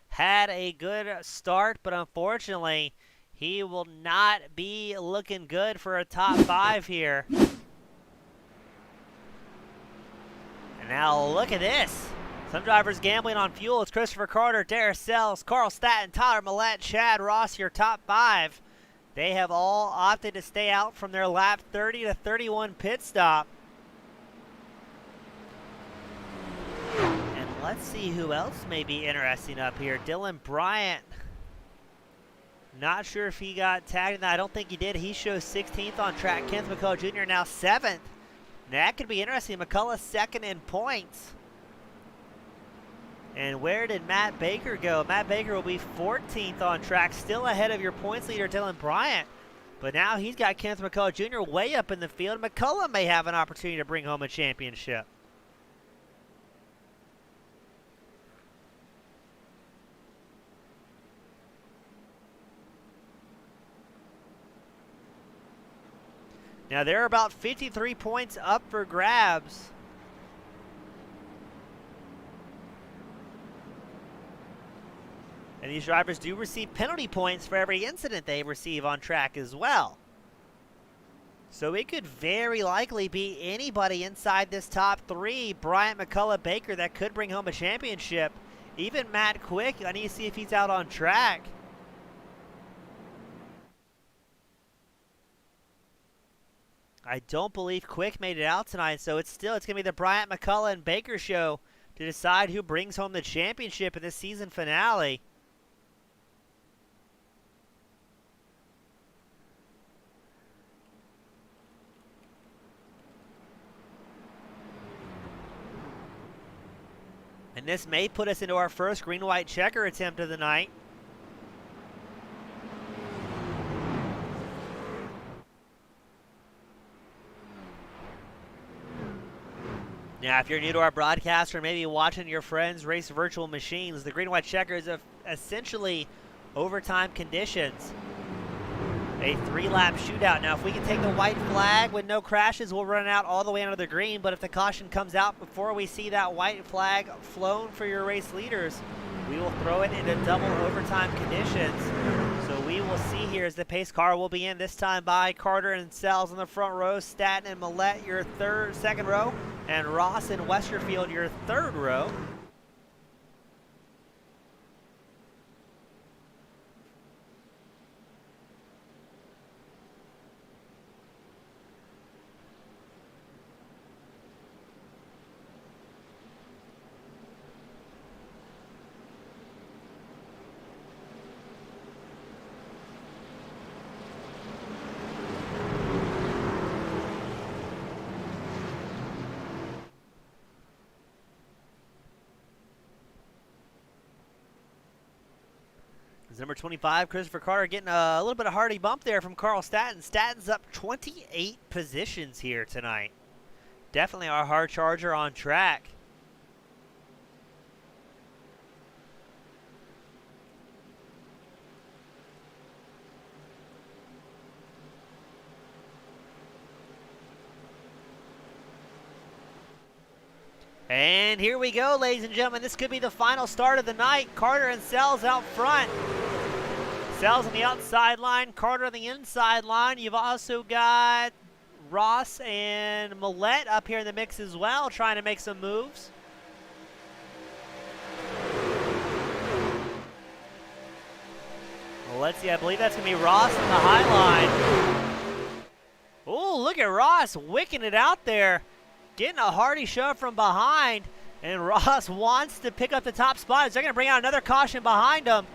had a good start, but unfortunately, he will not be looking good for a top 5 here. And now look at this. Some drivers gambling on fuel. It's Christopher Carter, Darius Sells, Carl Staton, Tyler Millette, Chad Ross, your top 5. They have all opted to stay out from their lap 30 to 31 pit stop. And let's see who else may be interesting up here. Dylan Bryant. Not sure if he got tagged in that. I don't think he did. He shows 16th on track. Kenneth McCullough Jr. now 7th. That could be interesting. McCullough 2nd in points. And where did Matt Baker go? Matt Baker will be 14th on track, still ahead of your points leader, Dylan Bryant. But now he's got Kenneth McCullough Jr. way up in the field. McCullough may have an opportunity to bring home a championship. Now there are about 53 points up for grabs. And these drivers do receive penalty points for every incident they receive on track as well. So it could very likely be anybody inside this top 3, Bryant, McCullough, Baker, that could bring home a championship. Even Matt Quick, I need to see if he's out on track. I don't believe Quick made it out tonight, so it's going to be the Bryant, McCullough, and Baker show to decide who brings home the championship in this season finale. And this may put us into our first green-white checker attempt of the night. Now, if you're new to our broadcast or maybe watching your friends race virtual machines, the green-white checker is essentially overtime conditions. A 3-lap shootout. Now, if we can take the white flag with no crashes, we'll run out all the way under the green. But if the caution comes out before we see that white flag flown for your race leaders, we will throw it into double overtime conditions. So we will see here as the pace car will be in this time by Carter and Sells in the front row, Staton and Millette your second row, and Ross and Westerfield your third row. Is number 25, Christopher Carter, getting a little bit of hardy bump there from Carl Staton. Staton's up 28 positions here tonight. Definitely our hard charger on track. And here we go, ladies and gentlemen. This could be the final start of the night. Carter and Sells out front. Sells on the outside line, Carter on the inside line. You've also got Ross and Millette up here in the mix as well, trying to make some moves. Well, let's see. I believe that's going to be Ross on the high line. Oh, look at Ross wicking it out there. Getting a hardy shove from behind, and Ross wants to pick up the top spot. They're going to bring out another caution behind him.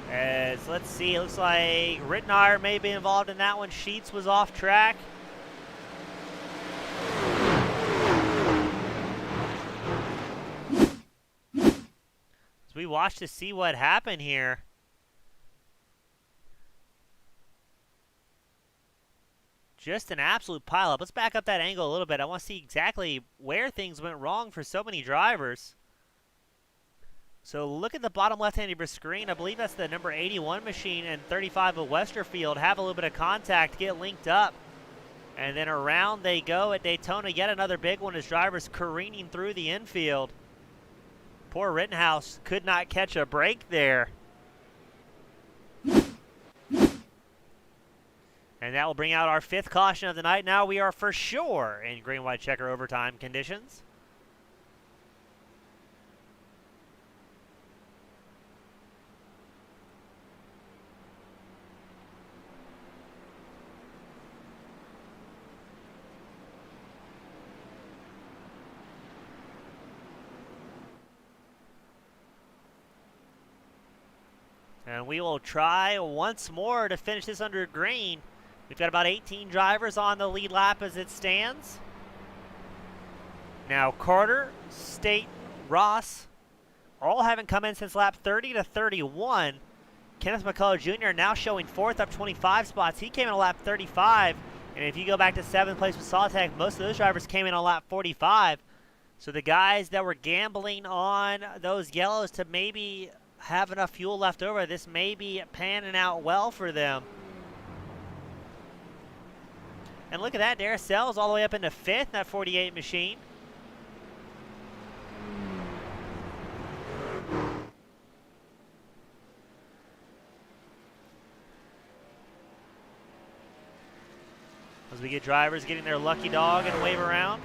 As, let's see, it looks like Rittenauer may be involved in that one. Sheets was off track. As we watch to see what happened here. Just an absolute pileup. Let's back up that angle a little bit. I want to see exactly where things went wrong for so many drivers. So look at the bottom left-hand of your screen. I believe that's the number 81 machine and 35 of Westerfield. Have a little bit of contact, get linked up. And then around they go at Daytona. Yet another big one as drivers careening through the infield. Poor Rittenhouse could not catch a break there. And that will bring out our 5th caution of the night. Now we are for sure in green-white checker overtime conditions. And we will try once more to finish this under green. We've got about 18 drivers on the lead lap as it stands. Now Carter, State, Ross, all haven't come in since lap 30 to 31. Kenneth McCullough Jr. now showing 4th, up 25 spots. He came in on lap 35. And if you go back to 7th place with Solitech, most of those drivers came in on lap 45. So the guys that were gambling on those yellows to maybe have enough fuel left over, this may be panning out well for them. And look at that, Dare Sells all the way up into 5th in that 48 machine. As we get drivers getting their lucky dog and wave around.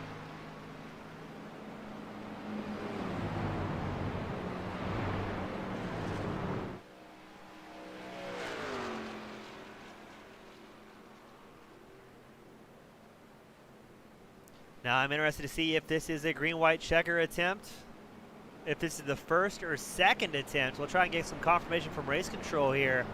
Now I'm interested to see if this is a green-white checker attempt. If this is the first or second attempt. We'll try and get some confirmation from race control here.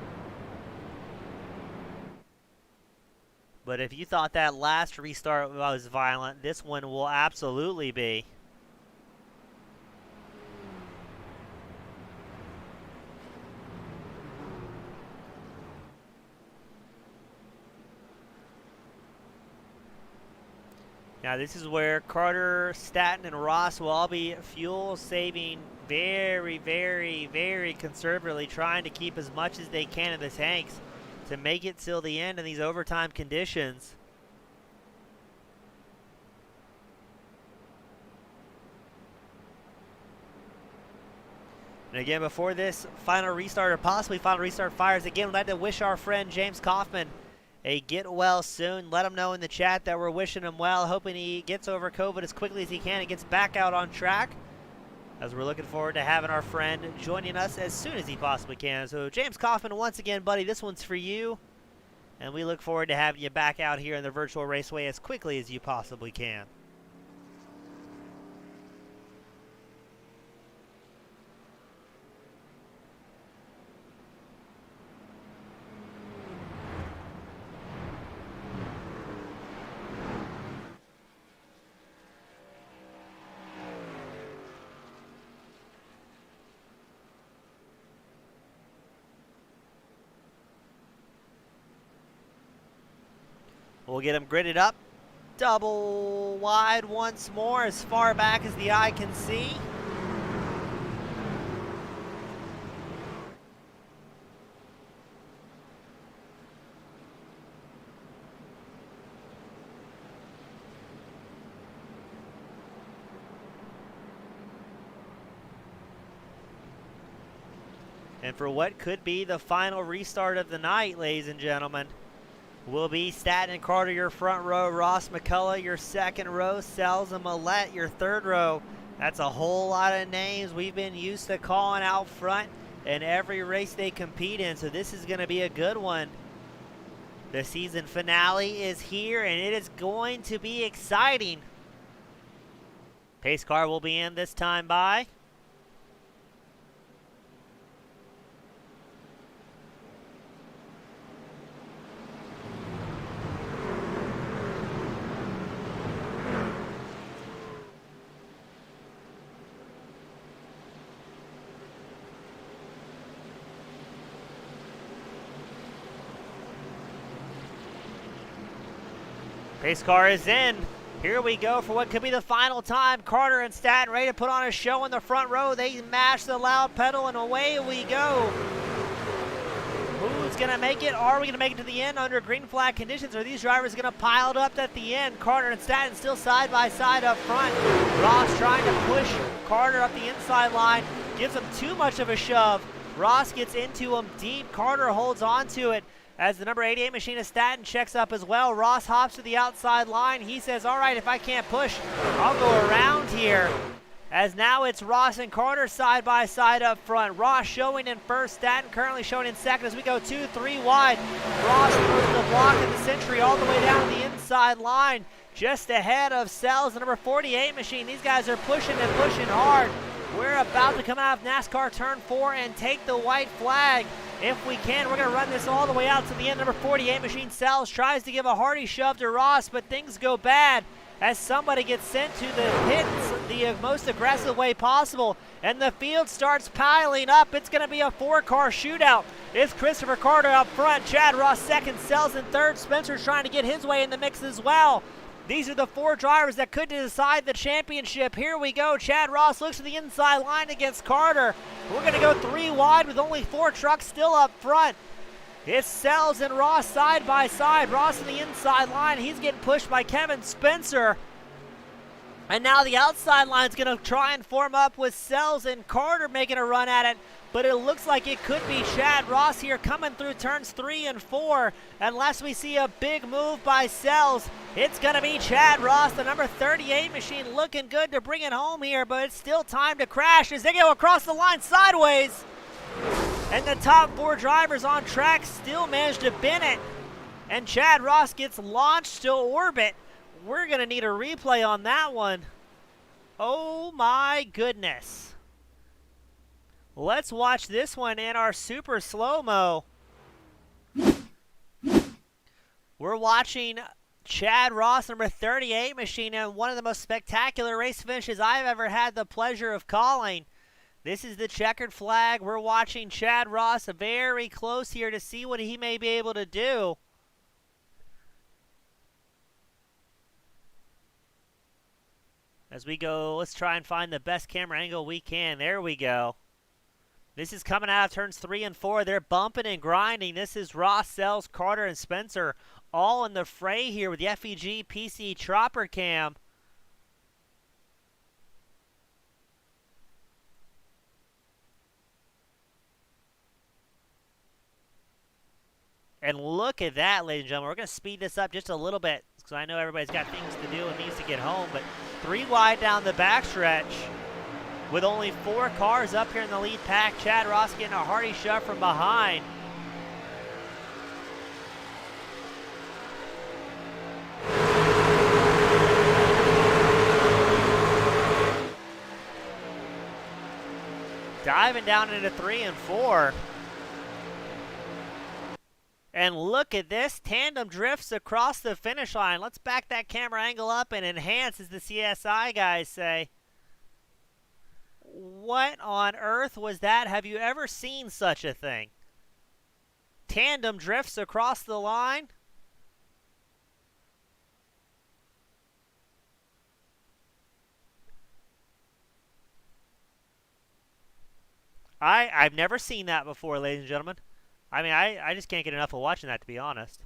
But if you thought that last restart was violent, this one will absolutely be. Now this is where Carter, Staton, and Ross will all be fuel saving very, very, very conservatively, trying to keep as much as they can in the tanks to make it till the end in these overtime conditions. And again, before this final restart, or possibly final restart fires, again, we'd like to wish our friend James Kaufman a get well soon. Let him know in the chat that we're wishing him well, hoping he gets over COVID as quickly as he can and gets back out on track, as we're looking forward to having our friend joining us as soon as he possibly can. So James Kaufman, once again, buddy, this one's for you, and we look forward to having you back out here in the virtual raceway as quickly as you possibly can. We'll get him gridded up. Double wide once more, as far back as the eye can see. And for what could be the final restart of the night, ladies and gentlemen, will be Statton and Carter, your front row, Ross McCullough, your second row, Sells and Millette, your third row. That's a whole lot of names we've been used to calling out front in every race they compete in, so this is going to be a good one. The season finale is here, and it is going to be exciting. Pace car will be in this time by Pace car is in. Here we go for what could be the final time. Carter and Statton ready to put on a show in the front row. They mash the loud pedal and away we go. Who's going to make it? Are we going to make it to the end under green flag conditions? Are these drivers going to pile it up at the end? Carter and Statton still side by side up front. Ross trying to push Carter up the inside line. Gives him too much of a shove. Ross gets into him deep. Carter holds on to it. As the number 88 machine of Statton checks up as well, Ross hops to the outside line. He says, all right, if I can't push, I'll go around here. As now it's Ross and Carter side by side up front. Ross showing in first, Statton currently showing in second as we go 2-3 wide. Ross throws the block in the century all the way down the inside line, just ahead of Sells, the number 48 machine. These guys are pushing and pushing hard. We're about to come out of NASCAR turn 4 and take the white flag. If we can, we're going to run this all the way out to the end. Number 48 machine Sells tries to give a hearty shove to Ross, but things go bad as somebody gets sent to the pits the most aggressive way possible, and the field starts piling up. It's going to be a 4-car shootout. It's Christopher Carter up front, Chad Ross second, Sells in third. Spencer's trying to get his way in the mix as well. These are the 4 drivers that could decide the championship. Here we go. Chad Ross looks to the inside line against Carter. We're going to go 3 wide with only 4 trucks still up front. It's Sells and Ross side by side. Ross on the inside line. He's getting pushed by Kevin Spencer. And now the outside line's going to try and form up with Sells and Carter making a run at it. But it looks like it could be Chad Ross here coming through turns 3 and 4. Unless we see a big move by Sells, it's going to be Chad Ross, the number 38 machine, looking good to bring it home here. But it's still time to crash as they go across the line sideways. And the top 4 drivers on track still manage to bin it. And Chad Ross gets launched to orbit. We're going to need a replay on that one. Oh my goodness. Let's watch this one in our super slow-mo. We're watching Chad Ross, number 38 machine, and one of the most spectacular race finishes I've ever had the pleasure of calling. This is the checkered flag. We're watching Chad Ross very close here to see what he may be able to do. As we go, let's try and find the best camera angle we can. There we go. This is coming out of turns 3 and 4. They're bumping and grinding. This is Ross, Sells, Carter, and Spencer all in the fray here with the FEG PC Chopper Cam. And look at that, ladies and gentlemen. We're going to speed this up just a little bit because I know everybody's got things to do and needs to get home. But 3 wide down the backstretch with only 4 cars up here in the lead pack. Chad Ross getting a hearty shove from behind. Diving down into 3 and 4. And look at this, tandem drifts across the finish line. Let's back that camera angle up and enhance, as the CSI guys say. What on earth was that? Have you ever seen such a thing? Tandem drifts across the line. I've never seen that before, ladies and gentlemen. I mean, I just can't get enough of watching that, to be honest.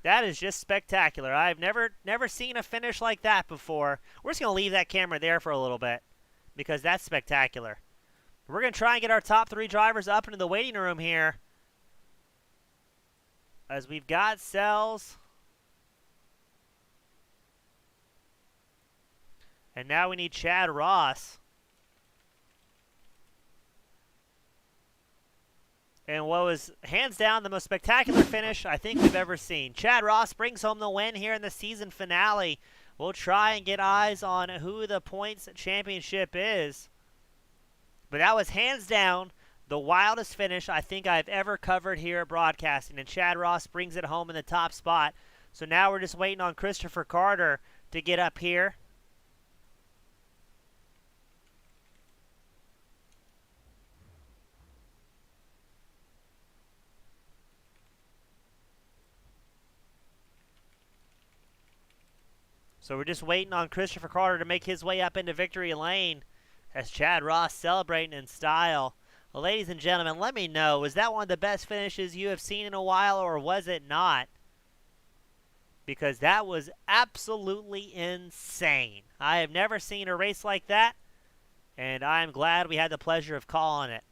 That is just spectacular. I've never seen a finish like that before. We're just gonna leave that camera there for a little bit because that's spectacular. We're gonna try and get our top 3 drivers up into the waiting room here, as we've got Sells, and now we need Chad Ross. And what was hands down the most spectacular finish I think we've ever seen. Chad Ross brings home the win here in the season finale. We'll try and get eyes on who the points championship is. But that was hands down the wildest finish I think I've ever covered here at broadcasting. And Chad Ross brings it home in the top spot. So now we're just waiting on Christopher Carter to get up here. So we're just waiting on Christopher Carter to make his way up into victory lane as Chad Ross celebrating in style. Well, ladies and gentlemen, let me know, was that one of the best finishes you have seen in a while, or was it not? Because that was absolutely insane. I have never seen a race like that, and I'm glad we had the pleasure of calling it.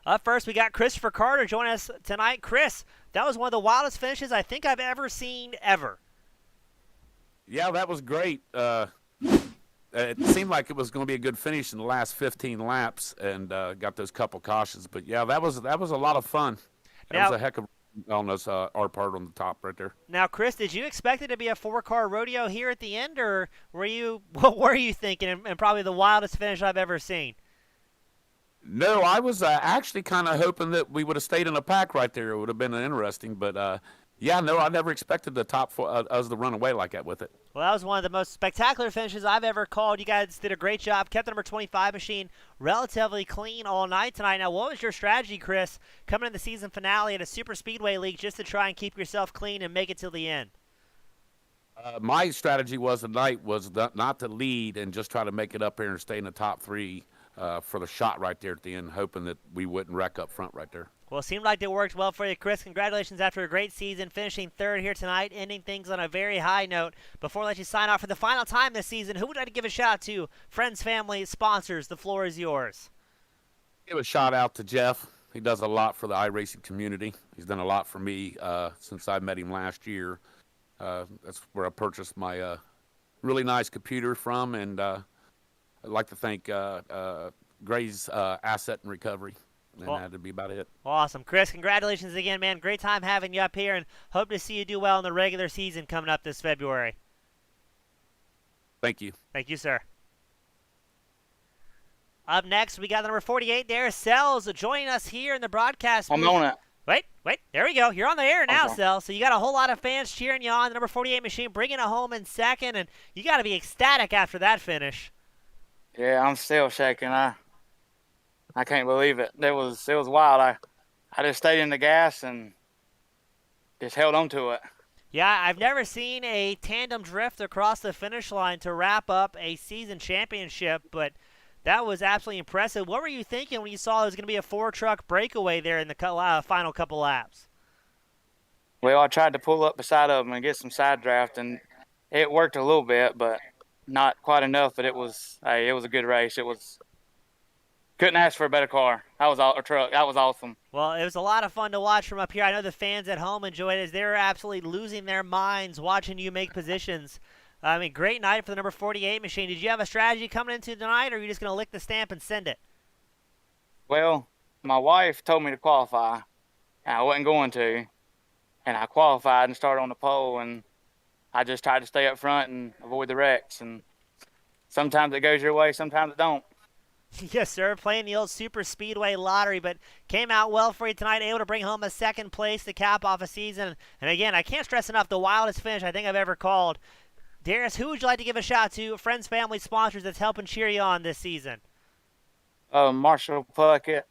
Up first, we got Christopher Carter joining us tonight. Chris, that was one of the wildest finishes I think I've ever seen ever. Yeah, that was great. It seemed like it was going to be a good finish in the last 15 laps, and got those couple cautions. But yeah, that was a lot of fun. That was a heck of on us our part on the top right there. Now, Chris, did you expect it to be a 4-car rodeo here at the end, or what were you thinking? And probably the wildest finish I've ever seen. No, I was actually kind of hoping that we would have stayed in a pack right there. It would have been interesting, but yeah, no, I never expected the top 4 us to run away like that with it. Well, that was one of the most spectacular finishes I've ever called. You guys did a great job. Kept the number 25 machine relatively clean all night tonight. Now, what was your strategy, Chris, coming in the season finale at a Super Speedway League just to try and keep yourself clean and make it till the end? My strategy was tonight was not to lead and just try to make it up here and stay in the top 3 for the shot right there at the end, hoping that we wouldn't wreck up front right there. Well, it seemed like it worked well for you, Chris. Congratulations after a great season, finishing 3rd here tonight, ending things on a very high note. Before I let you sign off for the final time this season, who would I like to give a shout out to? Friends, family, sponsors, the floor is yours. Give a shout out to Jeff. He does a lot for the iRacing community. He's done a lot for me since I met him last year. That's where I purchased my really nice computer from, and I'd like to thank Gray's Asset and Recovery. And that'd be about it. Awesome. Chris, congratulations again, man. Great time having you up here, and hope to see you do well in the regular season coming up this February. Thank you. Thank you, sir. Up next, we got the number 48, Darius Sells, joining us here in the broadcast booth. I'm on it. Wait, there we go. You're on the air now, Okay. Sells. So you got a whole lot of fans cheering you on. The number 48 machine bringing it home in second, and you got to be ecstatic after that finish. Yeah, I'm still shaking. I can't believe it. It was wild. I just stayed in the gas and just held on to it. Yeah, I've never seen a tandem drift across the finish line to wrap up a season championship, but that was absolutely impressive. What were you thinking when you saw it was going to be a 4-truck breakaway there in the final couple laps? Well, I tried to pull up beside of them and get some side draft, and it worked a little bit, but not quite enough. But it was a good race. Couldn't ask for a better car. That was awesome. Well, it was a lot of fun to watch from up here. I know the fans at home enjoyed it as they were absolutely losing their minds watching you make positions. I mean, great night for the number 48 machine. Did you have a strategy coming into tonight, or are you just going to lick the stamp and send it? Well, my wife told me to qualify, and I wasn't going to. And I qualified and started on the pole, and I just tried to stay up front and avoid the wrecks. And sometimes it goes your way, sometimes it don't. Yes, sir. Playing the old Super Speedway lottery, but came out well for you tonight, able to bring home a 2nd place to cap off a season. And again, I can't stress enough the wildest finish I think I've ever called. Darius, who would you like to give a shout to? Friends, family, sponsors that's helping cheer you on this season. Marshall Puckett,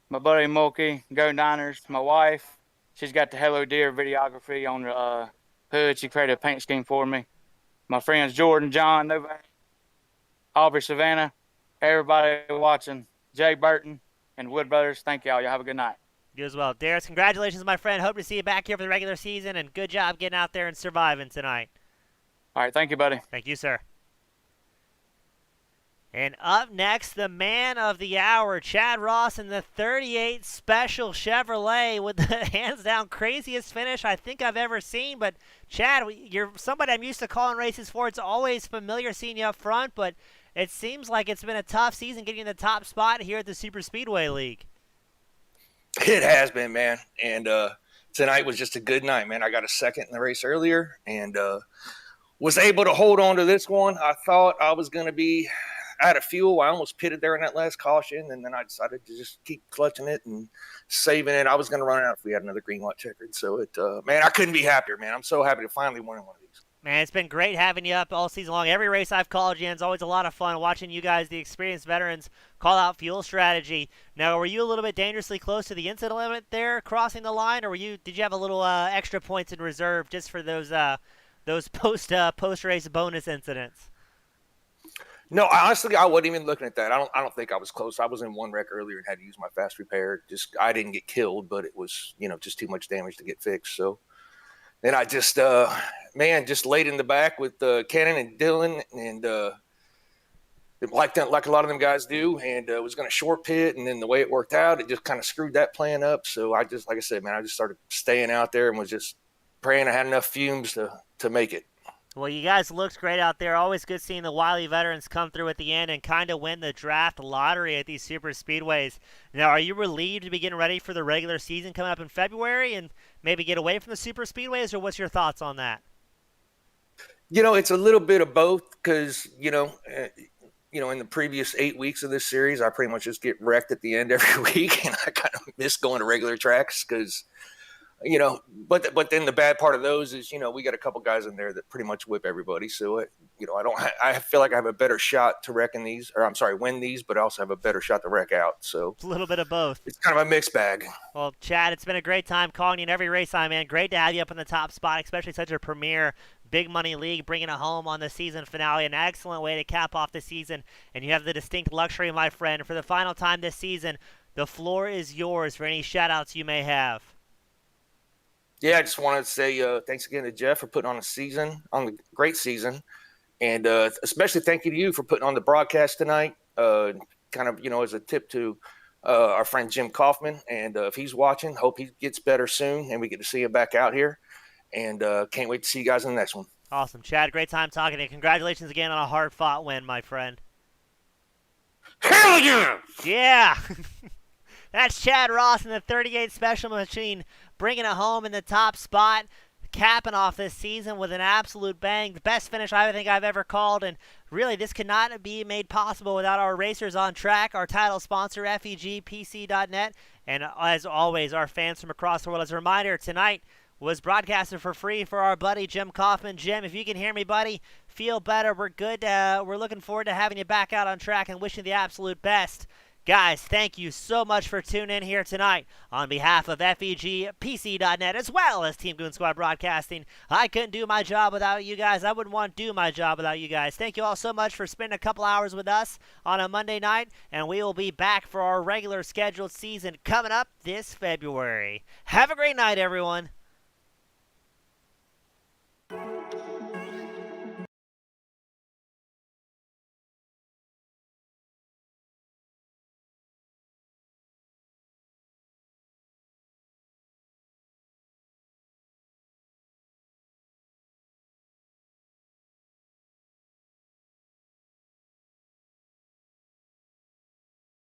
my buddy Mulkey, Go Niners, my wife. She's got the Hello Deer videography on the hood. She created a paint scheme for me. My friends Jordan, John, Novak, Aubrey, Savannah, everybody watching, Jay Burton, and Wood Brothers. Thank y'all. Y'all have a good night. You as well. Darius, congratulations, my friend. Hope to see you back here for the regular season, and good job getting out there and surviving tonight. All right, thank you, buddy. Thank you, sir. And up next, the man of the hour, Chad Ross in the 38 Special Chevrolet with the hands-down craziest finish I think I've ever seen. But, Chad, you're somebody I'm used to calling races for. It's always familiar seeing you up front, but it seems like it's been a tough season getting the top spot here at the Super Speedway League. It has been, man. And tonight was just a good night, man. I got a second in the race earlier and was able to hold on to this one. I thought I was going to be out of fuel. I almost pitted there in that last caution, and then I decided to just keep clutching it and saving it. I was going to run out if we had another green white checkered. So, man, I couldn't be happier, man. I'm so happy to finally win one of these. Man, it's been great having you up all season long. Every race I've called you in is always a lot of fun watching you guys, the experienced veterans, call out fuel strategy. Now, were you a little bit dangerously close to the incident limit there crossing the line, or did you have a little extra points in reserve just for those post-race bonus incidents? No, honestly, I wasn't even looking at that. I don't think I was close. I was in one wreck earlier and had to use my fast repair. I didn't get killed, but it was, just too much damage to get fixed. So then I just, just laid in the back with Cannon and Dylan and like a lot of them guys do, and was going to short pit. And then the way it worked out, it just kind of screwed that plan up. So I just, like I said, man, I just started staying out there and was just praying I had enough fumes to make it. Well, you guys looked great out there. Always good seeing the wily veterans come through at the end and kind of win the draft lottery at these super speedways. Now, are you relieved to be getting ready for the regular season coming up in February and maybe get away from the super speedways, or what's your thoughts on that? It's a little bit of both because, in the previous 8 weeks of this series, I pretty much just get wrecked at the end every week, and I kind of miss going to regular tracks because – but then the bad part of those is, we got a couple guys in there that pretty much whip everybody. So, I feel like I have a better shot to win these, but I also have a better shot to wreck out. So it's a little bit of both. It's kind of a mixed bag. Well, Chad, it's been a great time calling you in every race I'm in. Great to have you up in the top spot, especially such a premier big money league, bringing it home on the season finale. An excellent way to cap off the season. And you have the distinct luxury, my friend, for the final time this season, the floor is yours for any shout-outs you may have. Yeah, I just wanted to say thanks again to Jeff for putting on a great season. And especially thank you to you for putting on the broadcast tonight. Kind of, as a tip to our friend Jim Kaufman. And if he's watching, hope he gets better soon and we get to see him back out here. And can't wait to see you guys in the next one. Awesome. Chad, great time talking to you. Congratulations again on a hard-fought win, my friend. Hell yeah! Yeah! That's Chad Ross in the 38 Special Machine, bringing it home in the top spot, capping off this season with an absolute bang. The best finish I think I've ever called, and really this could not be made possible without our racers on track, our title sponsor, FEGPC.net, and as always, our fans from across the world. As a reminder, tonight was broadcasted for free for our buddy Jim Kaufman. Jim, if you can hear me, buddy, feel better. We're good. We're looking forward to having you back out on track and wishing the absolute best. Guys, thank you so much for tuning in here tonight. On behalf of FEGPC.net as well as Team Goon Squad Broadcasting, I couldn't do my job without you guys. I wouldn't want to do my job without you guys. Thank you all so much for spending a couple hours with us on a Monday night, and we will be back for our regular scheduled season coming up this February. Have a great night, everyone.